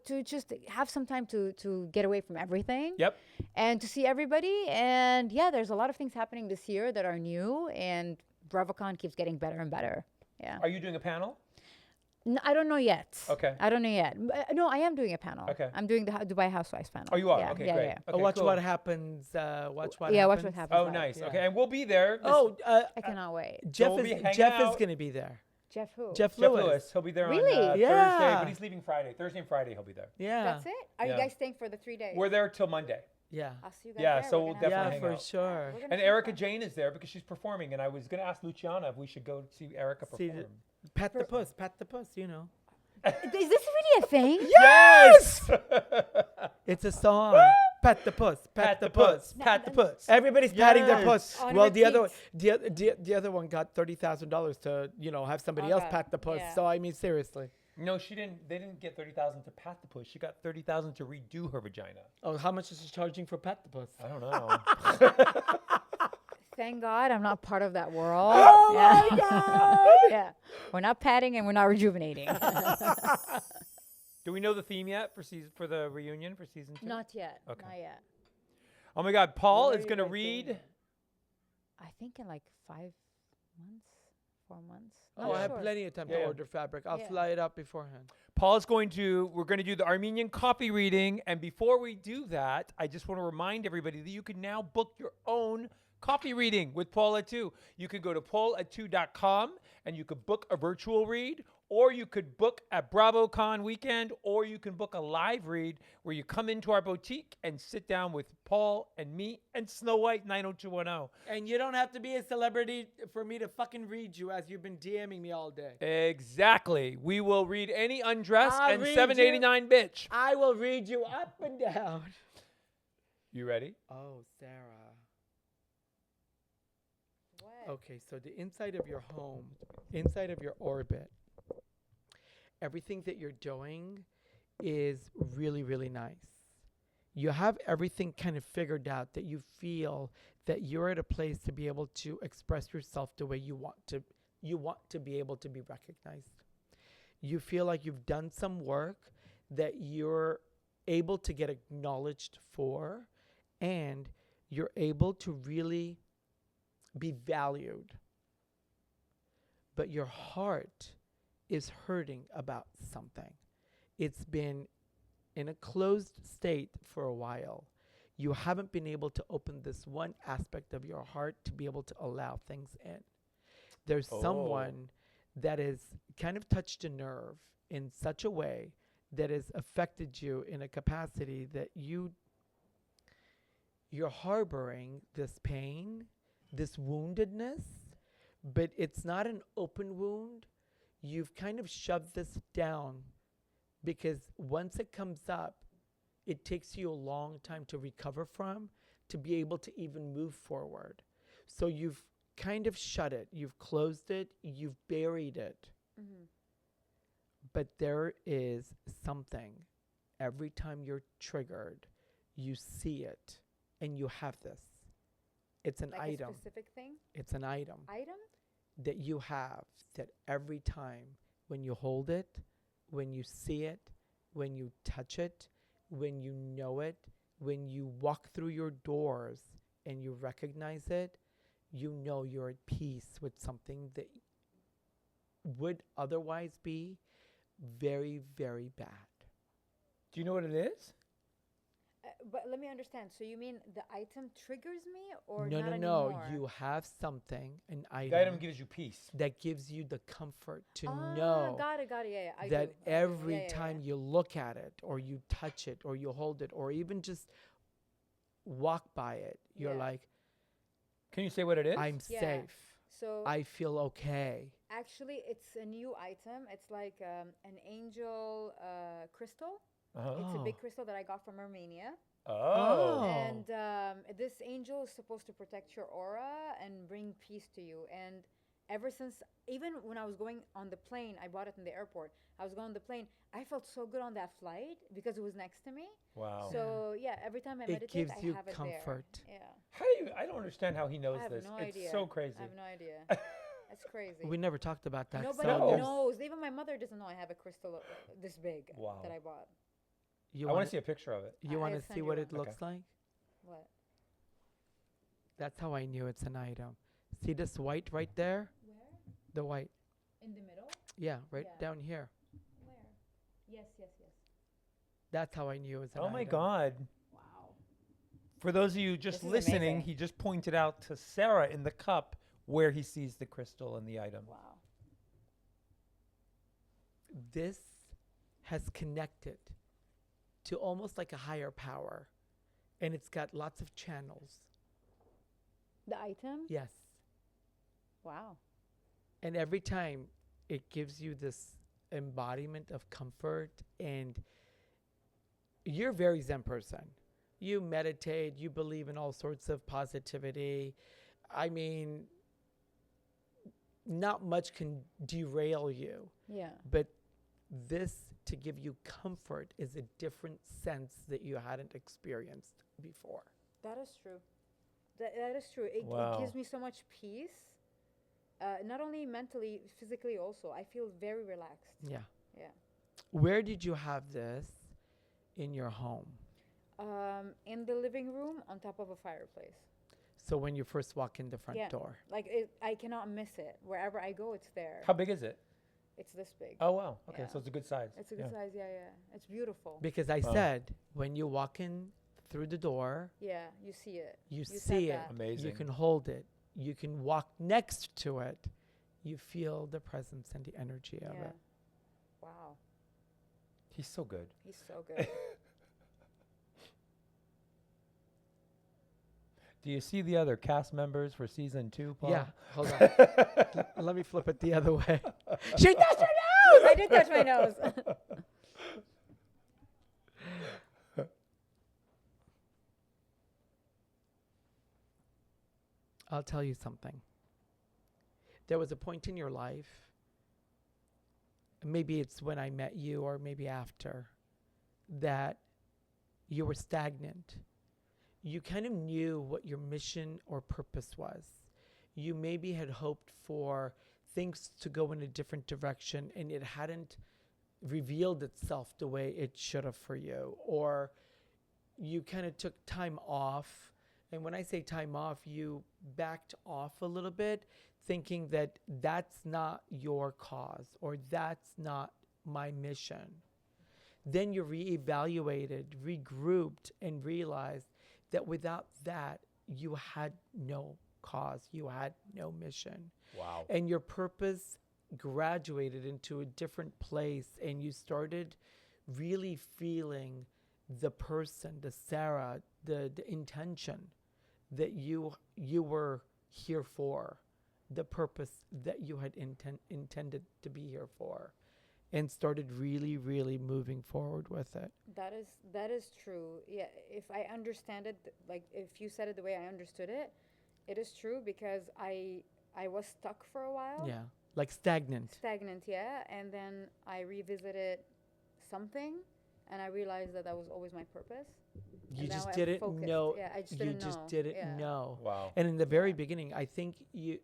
to just have some time to get away from everything. Yep. And to see everybody. And yeah, there's a lot of things happening this year that are new, and BravoCon keeps getting better and better. Yeah. Are you doing a panel? I don't know yet. Okay. I don't know yet. No, I am doing a panel. Okay. I'm doing the Dubai Housewives panel. Oh, you are? Yeah, Okay, yeah, great. Yeah. Okay, watch cool. what happens. Watch what Yeah, happens. watch what happens. Oh, live. nice. Yeah. Okay, and we'll be there. Oh, I cannot wait. Jeff we'll be is hanging Jeff out. is going to be there. Jeff who? Jeff Jeff Lewis. Lewis. He'll be there Really? on Thursday, Yeah. but he's leaving Friday. Thursday and Friday he'll be there. Yeah. That's it? Are Yeah. you guys staying for the 3 days? We're there till Monday. Yeah. I'll see you guys Yeah, there. so We're we'll gonna have definitely Yeah, hang for out. sure. We're gonna And have Erica fun. Jane is there because she's performing, and I was going to ask Luciana if we should go see Erica See perform. Pat the puss, pat the puss, you know. Is this really a thing? Yes! It's a song. Pat the puss, Pat the puss. Pat the puss. Everybody's patting their Yes. puss. On Well, the other one, repeat. the other one got $30,000 to have somebody else Okay. pat the puss. Yeah. So I mean, seriously. No, she didn't. They didn't get 30,000 to pat the puss. She got 30,000 to redo her vagina. Oh, how much is she charging for pat the puss? I don't know. Thank God I'm not part of that world. Oh yeah. my God! Yeah. We're not patting and we're not rejuvenating. Do we know the theme yet for the reunion for season 2? Not yet. Okay. Not yet. Oh my God, Paul When are is you going to guys read. doing it? I think in like 5 months, 4 months. Oh, Not I have sure. plenty of time Yeah, to yeah. order fabric. I'll Yeah. fly it up beforehand. We're going to do the Armenian copy reading. And before we do that, I just want to remind everybody that you can now book your own copy reading with Pol Atteu. You could go to polatteu.com and you could book a virtual read, or you could book at BravoCon weekend, or you can book a live read where you come into our boutique and sit down with Paul and me and Snow White 90210. And you don't have to be a celebrity for me to fucking read you as you've been DMing me all day. Exactly. We will read any undress I'll and read 789 bitch. I will read you up and down. You ready? Oh, Sarah. What? Okay, so the inside of your home, inside of your orbit, everything that you're doing is really, really nice. You have everything kind of figured out that you feel that you're at a place to be able to express yourself the way you want to You want to be able to be recognized. You feel like you've done some work that you're able to get acknowledged for, and you're able to really be valued. But your heart is hurting about something. It's been in a closed state for a while. You haven't been able to open this one aspect of your heart to be able to allow things in. There's someone that has kind of touched a nerve in such a way that has affected you in a capacity that you're harboring this pain, this woundedness, but it's not an open wound. You've kind of shoved this down because once it comes up, it takes you a long time to recover from, to be able to even move forward. So you've kind of shut it, you've closed it, you've buried it. Mm-hmm. But there is something. Every time you're triggered, you see it, and you have this. It's an Like item. a specific thing? It's an item Item? that you have that every time when you hold it, when you see it, when you touch it, when you know it, when you walk through your doors and you recognize it, you know you're at peace with something that would otherwise be very, very bad. Do you know what it is? But let me understand. So you mean the item triggers me or No, not no, anymore? no. You have something, an The item, item gives you peace. that gives you the comfort to Ah, know got it, yeah, yeah. I that do. every Yeah, yeah, time yeah. you look at it or you touch it or you hold it or even just walk by it, you're Yeah. like, Can you say what it is? I'm Yeah. safe. So I feel okay. actually, it's a new item. It's like an angel crystal. Uh-huh. It's a Oh. big crystal that I got from Armenia. Oh. And this angel is supposed to protect your aura and bring peace to you. And ever since, even when I was going on the plane, I bought it in the airport. I was going on the plane. I felt so good on that flight because it was next to me. Wow. So yeah, every time I It meditate, gives I you have it comfort. there. Yeah, How do you? I don't understand how he knows I have this. no It's idea. so crazy. I have no idea. That's crazy. We never talked about that. Nobody so No. there's- knows. Even my mother doesn't know I have a crystal this big Wow. that I bought. You I want wanna- to see a picture of it. You I want to send see you what one. it looks like? What? That's how I knew it's an item. See this white right there? Where? The white. In the middle? Yeah, right Yeah. down here. Where? Yes, yes, yes. That's how I knew it was an Oh my item. God. Wow. For those of you just This is listening, amazing. he just pointed out to Sarah in the cup where he sees the crystal and the item. Wow. This has connected to almost like a higher power, and it's got lots of channels. The item? Yes. Wow. And every time it gives you this embodiment of comfort, and you're a very Zen person. You meditate, you believe in all sorts of positivity. I mean, not much can derail you, Yeah. but this to give you comfort is a different sense that you hadn't experienced before. That is true. That is true. It Wow. gives me so much peace. Not only mentally, physically also. I feel very relaxed. Yeah. Yeah. Where did you have this in your home? In the living room on top of a fireplace. So when you first walk in the front Yeah. door. Like I cannot miss it. Wherever I go, it's there. How big is it? It's this big. Oh, wow. Okay, Yeah. so it's a good size. It's a good size. Yeah, yeah. It's beautiful. Because I Oh. said, when you walk in through the door, Yeah, you see it. you said see it. that. Amazing. You can hold it. You can walk next to it. You feel the presence and the energy of Yeah. it. Wow. He's so good. He's so good. Do you see the other cast members for season 2, Paul? Yeah, hold on. Let me flip it the other way. She touched her nose! I did touch my nose. I'll tell you something. There was a point in your life, maybe it's when I met you or maybe after, that you were stagnant. You kind of knew what your mission or purpose was. You maybe had hoped for things to go in a different direction and it hadn't revealed itself the way it should have for you, or you kind of took time off. And when I say time off, you backed off a little bit, thinking that that's not your cause or that's not my mission. Then you reevaluated, regrouped, and realized that without that, you had no cause, you had no mission. Wow. And your purpose graduated into a different place, and you started really feeling the person, the Sara, the intention that you were here for, the purpose that you had intended to be here for, and started really, really moving forward with it. That is true. Yeah, if I understand it, like if you said it the way I understood it, it is true because I was stuck for a while. Yeah, like stagnant. Stagnant, yeah. And then I revisited something, and I realized that was always my purpose. You And now just I'm didn't focused. know. Yeah, I just You didn't just know. didn't Yeah. know. Wow. And in the very beginning, I think you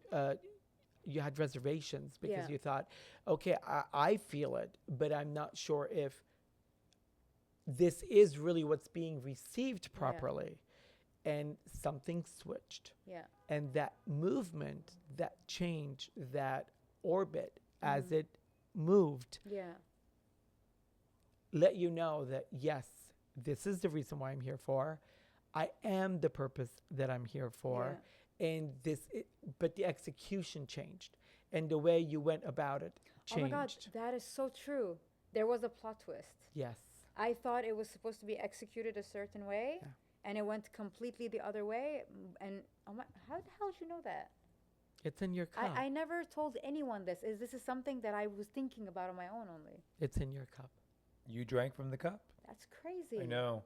had reservations because Yeah. you thought, okay, I feel it, but I'm not sure if this is really what's being received properly. And something switched. Yeah. And that movement, that change, that orbit as it moved, Yeah. let you know that, yes, this is the reason why I'm here for. I am the purpose that I'm here for. And but the execution changed. And the way you went about it changed. Oh my God, that is so true. There was a plot twist. Yes. I thought it was supposed to be executed a certain way, and it went completely the other way. And oh my, how the hell did you know that? It's in your cup. I never told anyone this. This is something that I was thinking about on my own only. It's in your cup. You drank from the cup? That's crazy. I know.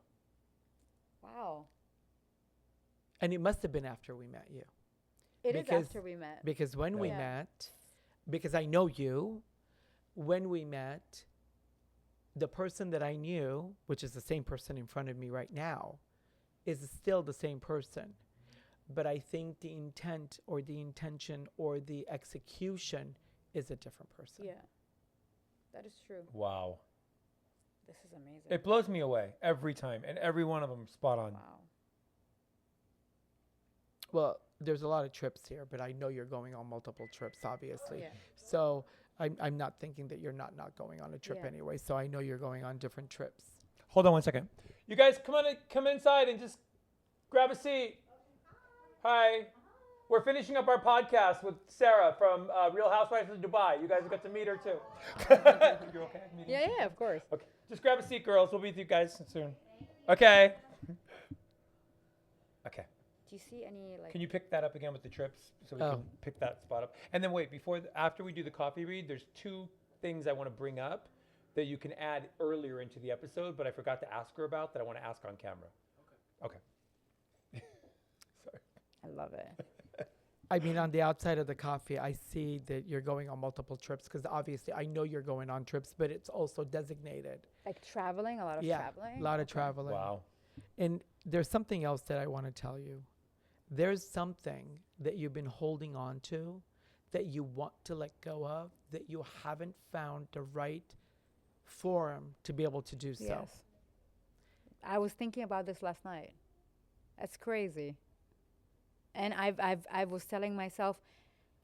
Wow. And it must have been after we met you. It is Because- after we met. Because when we Yeah. met, because I know you, when we met, the person that I knew, which is the same person in front of me right now, is still the same person. But I think the intent or the intention or the execution is a different person. Yeah. That is true. Wow. This is amazing. It blows me away every time, and every one of them spot on. Wow. Well, there's a lot of trips here, but I know you're going on multiple trips, obviously. Yeah. So I'm not thinking that you're not going on a trip Yeah. anyway. So I know you're going on different trips. Hold on one second. You guys come inside and just grab a seat. Hi. We're finishing up our podcast with Sara from Real Housewives of Dubai. You guys got to meet her too. You okay? Meeting Yeah, yeah, of course. Okay. Just grab a seat, girls. We'll be with you guys soon. Okay. Okay. Do you see any like? Can you pick that up again with the trips so we Oh. can pick that spot up? And then wait, after we do the coffee read, there's two things I want to bring up that you can add earlier into the episode, but I forgot to ask her about that I want to ask on camera. Okay. Sorry. I love it. I mean, on the outside of the coffee, I see that you're going on multiple trips because obviously I know you're going on trips, but it's also designated. Like traveling, a lot of traveling. A lot of Okay. traveling. Wow. And there's something else that I want to tell you. There's something that you've been holding on to that you want to let go of, that you haven't found the right forum to be able to do so. Yes. I was thinking about this last night. That's crazy. And I was telling myself,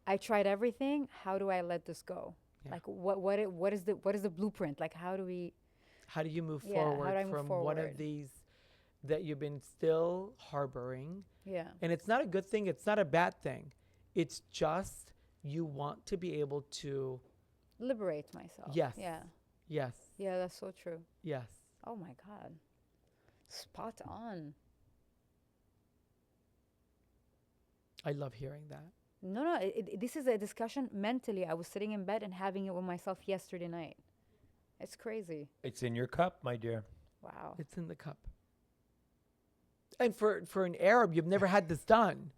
I tried everything. How do I let this go? Yeah. Like what is the blueprint? Like how do you move Yeah, how do forward I move from one forward? of these that you've been still harboring? yeah. And it's not a good thing. It's not a bad thing. It's just you want to be able to, Liberate myself. Yes. Yeah. yes, Yeah, that's so true. yes. Oh my God. Spot on. I love hearing that. No, this is a discussion mentally. I was sitting in bed and having it with myself yesterday night. It's crazy. It's in your cup, my dear. Wow. It's in the cup. And for an Arab, you've never had this done.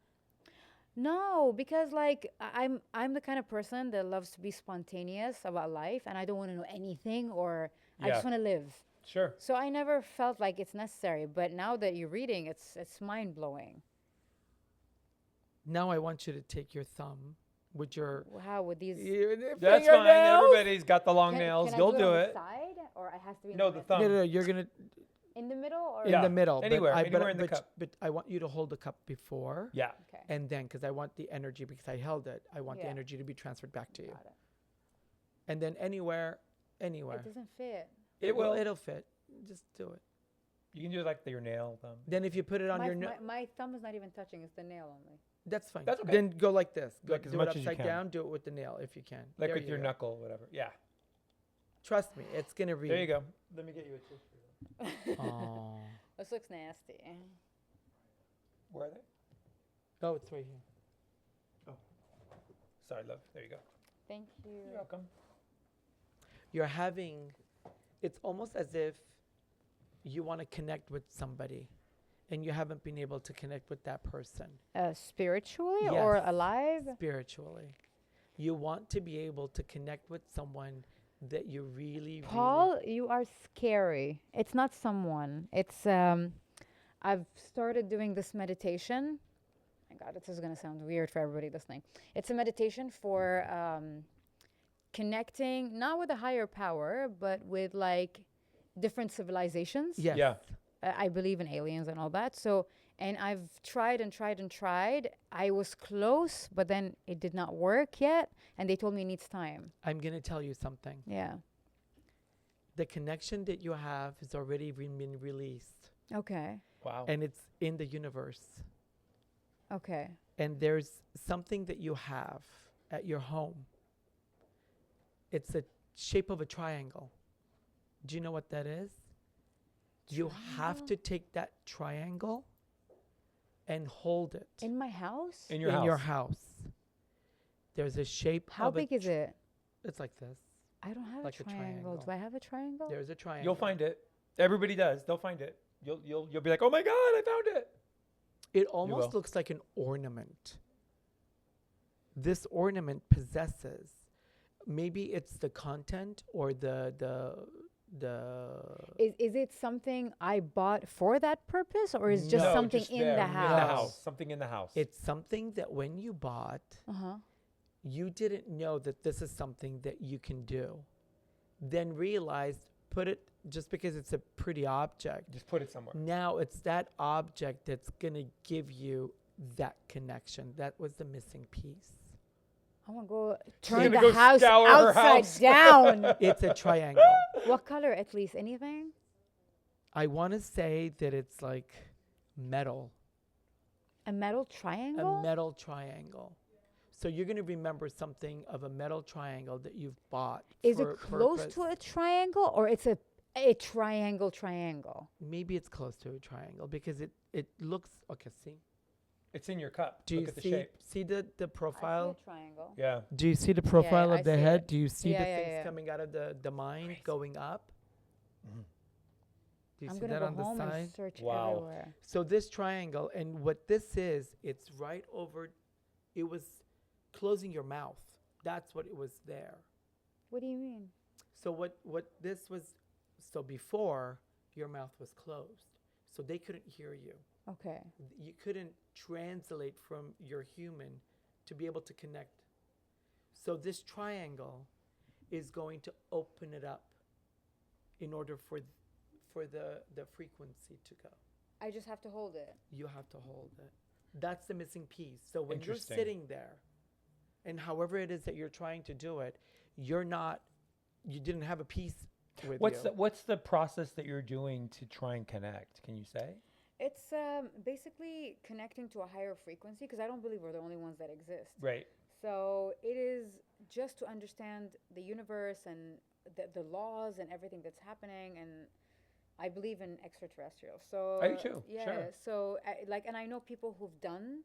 No, because like I'm the kind of person that loves to be spontaneous about life, and I don't want to know anything, or I Yeah. just want to live. Sure. So I never felt like it's necessary. But now that you're reading, it's mind blowing. Now I want you to take your thumb with your How would these? That's fine. fingernails. Everybody's got the long nails. Can I You'll do do on the it. side, or it has to be in No, the the middle? thumb. No, you're gonna In the middle, or in Yeah, the middle. anywhere, but anywhere in the cup. But I want you to hold the cup before. Yeah. Okay. And then, because I want the energy, because I held it, I want the Yeah. energy to be transferred back to you. Got it. And then anywhere. It doesn't fit. It will. It'll fit. Just do it. You can do like your nail thumb. Then if you put it on your nose, My thumb is not even touching; it's the nail only. that's fine. That's okay. Then go like this. Go Like as do much it as you upside can. down. Do it with the nail if you can. Like There with you your go. knuckle, whatever. Yeah. Trust me, it's gonna read. There you go. Let me get you a tissue. Oh. This looks nasty. Where are they? Oh, it's right here. Sorry, love. There you go. Thank you. You're welcome. You're having. It's almost as if you want to connect with somebody, and you haven't been able to connect with that person Spiritually or Yes. alive? spiritually. You want to be able to connect with someone that you really, Paul, you are scary. It's not someone. It's I've started doing this meditation. My God, this is gonna sound weird for everybody listening. It's a meditation for connecting not with a higher power, but with like different civilizations. Yes. Yeah. I believe in aliens and all that. So, and I've tried and tried and tried. I was close, but then it did not work yet. And they told me it needs time. I'm going to tell you something. Yeah. The connection that you have has already been released, Okay. Wow. and it's in the universe. Okay. And there's something that you have at your home. It's the shape of a triangle. Do you know what that is? You have to take that triangle and hold it In my house? in your in house. your house. There's a shape. How of a big is it? It's like this. I don't have like a a triangle. triangle. Do I have a triangle? There's a triangle. You'll find it. Everybody does. They'll find it. You'll be like, oh my God, I found it. It almost will. looks like an ornament. This ornament possesses, maybe it's the content or the Is it something I bought for that purpose, or is just No, something just in there, the In the house? house. Something in the house. it's something that when you bought, Uh-huh. you didn't know that this is something that you can do. Then realized, put it, just because it's a pretty object, Just put it somewhere. now it's that object that's going to give you that connection. That was the missing piece. I want to go gonna turn the go house scour her outside house. down. It's a triangle. What color, at least? Anything? I want to say that it's like metal, A metal triangle? a metal triangle. So you're going to remember something of a metal triangle that you've bought. Is for it close purpose. to a triangle, or it's a triangle? Maybe it's close to a triangle because it looks, okay, see? It's in your cup. Do Look you at the see shape. see the profile? I see a triangle. Yeah. Do you see the profile I of the see head? it. Do you see Yeah, the yeah, things yeah. coming out of the mind Crazy. going up? Mhm. Do you I'm see gonna that go on the home side? and search Wow. everywhere. So this triangle, and what this is, it's right over, it was closing your mouth. That's what it was there. What do you mean? So what this was, so before your mouth was closed, so they couldn't hear you. Okay. You couldn't translate from your human to be able to connect. So this triangle is going to open it up in order for the frequency to go. I just have to hold it. You have to hold it. That's the missing piece. So when you're Interesting. sitting there, and however it is that you're trying to do it, you didn't have a piece with you. What's the process that you're doing to try and connect? Can you say? It's basically connecting to a higher frequency, because I don't believe we're the only ones that exist. Right. So it is just to understand the universe and the laws and everything that's happening. And I believe in extraterrestrials. So I do too, Yeah. sure. So and I know people who've done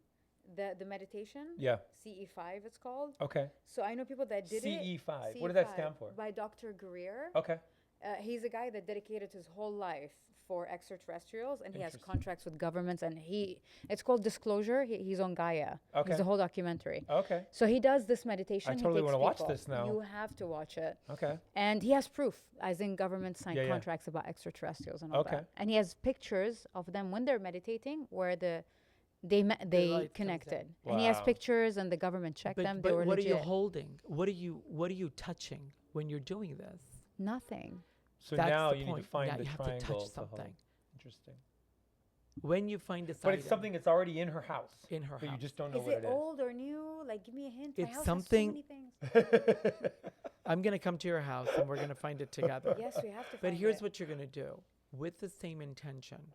the meditation. Yeah. CE5 it's called. Okay. So I know people that did it. CE5. What does that CE5 stand for? By Dr. Greer. Okay. He's a guy that dedicated his whole life for extraterrestrials, and he has Interesting. contracts with governments, and it's called Disclosure. He's on Gaia. Okay. He's a whole documentary. Okay. So he does this meditation. I He totally takes wanna watch people. this now. You have to watch it. Okay. And he has proof, as in government signed Yeah, yeah. contracts about extraterrestrials and all Okay. that. And he has pictures of them when they're meditating, where the They light comes they in. connected, and he has Wow. pictures, and the government checked them. They But were what legit. are you holding? What are you touching when you're doing this? Nothing. So That's now the you need to point. find Now the you have to triangle. touch to hold. something. Interesting. When you find this But item it's something that's already in her house. in her But you house, just don't know Is what it it old or new? Like, give me a hint. My It's house something- has so many things. I'm gonna come to your house and we're gonna find it together. Yes, we have to. But find here's it. what you're gonna do with the same intention.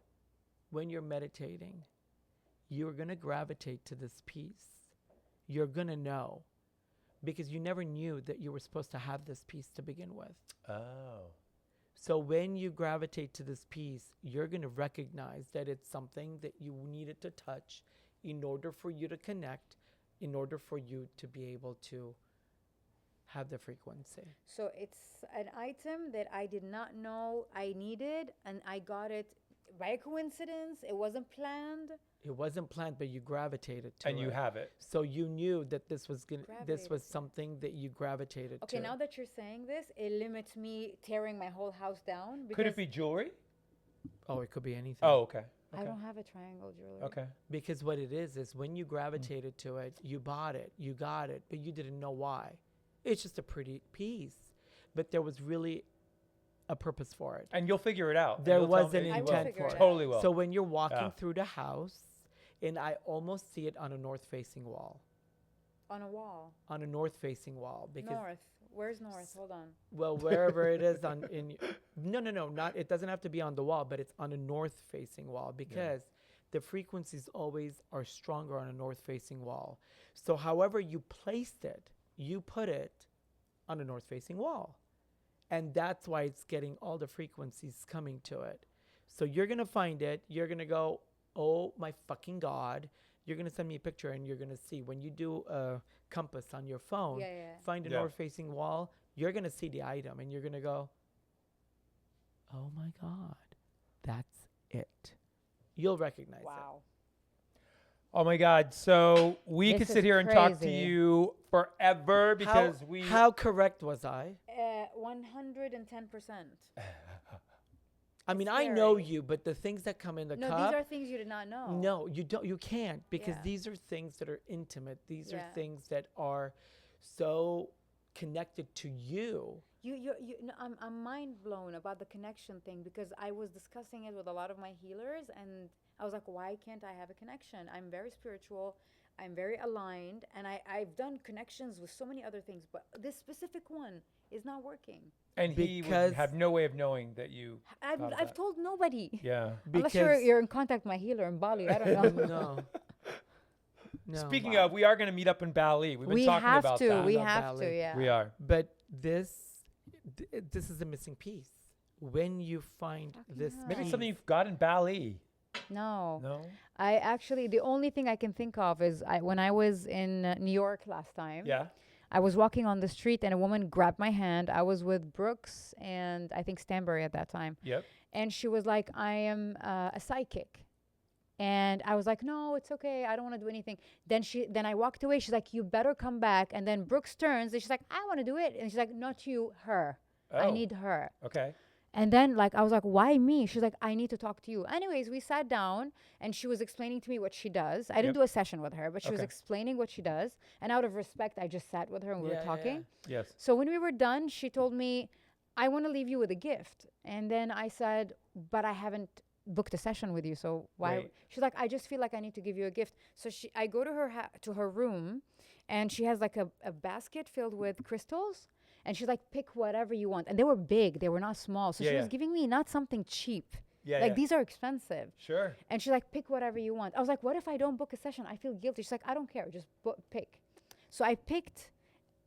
When you're meditating, you're gonna gravitate to this piece. You're gonna know, because you never knew that you were supposed to have this piece to begin with. Oh. So when you gravitate to this piece, you're going to recognize that it's something that you needed to touch in order for you to connect, in order for you to be able to have the frequency. So it's an item that I did not know I needed, and I got it by coincidence. It wasn't planned. It wasn't planned, but you gravitated to it. And you have it. So you knew that this was this Gravitated was to it. something that you gravitated Okay, to. now that you're saying this, it limits me tearing my whole house down. Could it because be jewelry? Oh, it could be anything. Oh, okay. I don't have a triangle jewelry. Okay. Because what it is when you gravitated to it, you bought it, you got it, but you didn't know why. It's just a pretty piece, but there was really a purpose for it. And you'll figure it out. There You'll tell was me- an you I will will. intent figure for it it. out. Totally will. So when you're walking Yeah. through the house, and I almost see it on a north-facing wall, On a wall. on a north-facing wall, because North. Where's north? Hold on. well, wherever it is on in no, not it doesn't have to be on the wall, but it's on a north-facing wall because the frequencies always are stronger on a north-facing wall. So however you placed it, you put it on a north-facing wall. And that's why it's getting all the frequencies coming to it. So you're going to find it. You're going to go, oh my fucking God. You're going to send me a picture and you're going to see when you do a compass on your phone, Yeah. find a Yeah. north-facing wall, you're going to see the item and you're going to go, oh my God, that's it. You'll recognize it. Wow. Oh my God. So we This could sit is here and talk to crazy. you forever because How correct was I? 110%. I mean, It's I know scary. you, but the things that come in the No, cup. these are things you did not know. No, you don't. You can't because Yeah. these are things that are intimate. These are Yeah. things that are so connected to you. No, I'm mind blown about the connection thing because I was discussing it with a lot of my healers and I was like, why can't I have a connection? I'm very spiritual. I'm very aligned and I've done connections with so many other things, but this specific one is not working. and he would Because- have no way of knowing that you. I've, thought of I've that. told nobody. Yeah. Unless Because you're in contact with my healer in Bali. I don't know. no, no. Speaking of, we are going to meet up in Bali. We've been we talking have about to. that. We Love have to. Bali. Yeah. We are. But this is a missing piece. When you find Fucking this, hell. Maybe piece, something you've got in Bali. No. No. I actually, the only thing I can think of is when I was in New York last time. Yeah. I was walking on the street and a woman grabbed my hand. I was with Brooks and I think Stanbury at that time. Yep. And she was like, I am a psychic. And I was like, no, it's okay. I don't want to do anything. Then I walked away. She's like, you better come back. And then Brooks turns and she's like, I want to do it. And she's like, not you, her. I Oh. need her. Okay. And then like I was like, why me? She's like, I need to talk to you. Anyways, we sat down and she was explaining to me what she does. I didn't Yep. do a session with her, but she was Okay. explaining what she does. And out of respect, I just sat with her and we Yeah, were yeah, talking. Yes. So when we were done, she told me, I want to leave you with a gift. And then I said, but I haven't booked a session with you. So why? Right. She's like, I just feel like I need to give you a gift. So I go to her room and she has like a basket filled with crystals. And she's like, pick whatever you want. And they were big. They were not small. So Yeah, she was yeah. giving me not something cheap. Yeah. Like yeah. these are expensive. Sure. And she's like, pick whatever you want. I was like, what if I don't book a session? I feel guilty. She's like, I don't care. Just pick. So I picked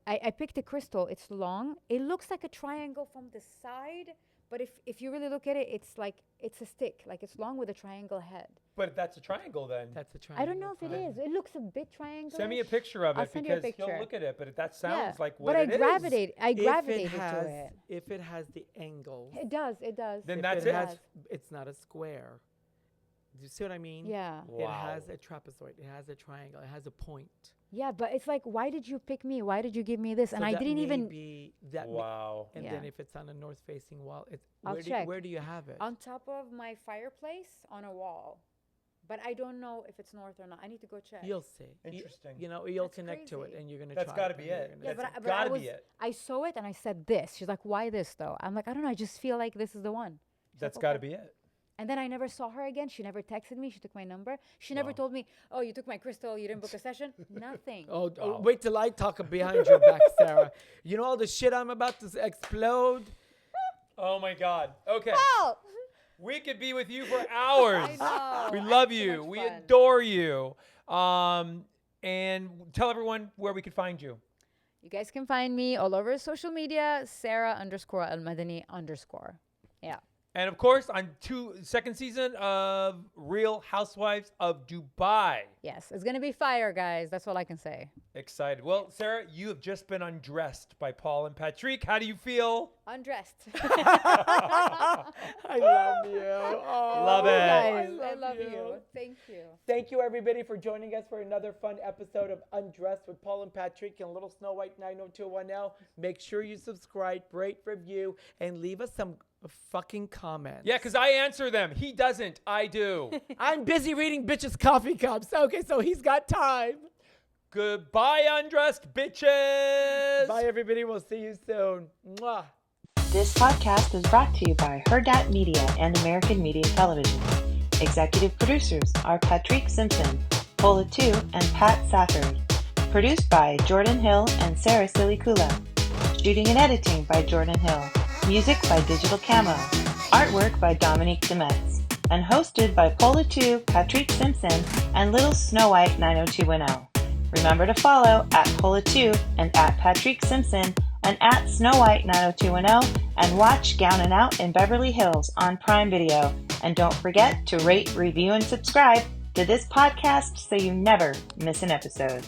a crystal. It's long. It looks like a triangle from the side. But if you really look at it, it's a stick. Like it's long with a triangle head. But that's a triangle then. that's a triangle. I don't know if it is. It looks a bit triangular. Send me a picture of I'll it send you a because he'll picture. look at it, but that sounds like what but I it is. gravitated to it. If it has the angles, It does. Then if that's it it? has, it's not a square. Do you see what I mean? Yeah. It Wow. has a trapezoid. It has a triangle. It has a point. Yeah, but it's like, why did you pick me? Why did you give me this? And So I that didn't may even be that. Wow. And Yeah. then if it's on a north-facing wall, it's I'll where check. where do you have it? on top of my fireplace on a wall. but I don't know if it's north or not. I need to go check. You'll see. Interesting. You know, you'll That's connect to it, crazy. and you're gonna. That's try gotta it, be and you're it. gonna Yeah, That's but gotta I be it. I saw it and I said this. She's like, why this though? I'm like, I don't know. I just feel like this is the one. She's That's like, gotta "Okay." be it. And then I never saw her again. She never texted me. She took my number. She never Wow. told me, oh, you took my crystal. You didn't book a session. Nothing. Oh, Wow. wait till I talk behind your back, Sarah. You know all the shit I'm about to explode. Oh my God. Okay. Oh! We could be with you for hours. I know. We I love had so you. much We fun. adore you. And tell everyone where we could find you. You guys can find me all over social media, Sara _Al Madani _. Yeah. And of course, on second season of Real Housewives of Dubai. Yes. It's going to be fire, guys. That's all I can say. Excited. Well, Sarah, you have just been undressed by Paul and Patrick. How do you feel? Undressed. I love you. Oh, Love it. Guys, I love you. Thank you. Thank you, everybody, for joining us for another fun episode of Undressed with Paul and Patrick and Little Snow White 90210. Make sure you subscribe, rate, review, and leave us some fucking comments. Yeah, because I answer them. He doesn't. I do. I'm busy reading bitches' coffee cups. Okay, so he's got time. Goodbye, undressed bitches. Bye, everybody. We'll see you soon. Mwah. This podcast is brought to you by Herdat Media and American Media Television. Executive producers are Patrick Simpson, Pol Atteu, and Pat Safford. Produced by Jordan Hill and Sarah Silicula. Shooting and editing by Jordan Hill. Music by Digital Camo. Artwork by Dominique Demetz. And hosted by Pol Atteu, Patrick Simpson, and Little Snow White 90210. Remember to follow at Pol Atteu and at Patrick Simpson and at Snow White 90210 and watch Gown and Out in Beverly Hills on Prime Video. And don't forget to rate, review, and subscribe to this podcast so you never miss an episode.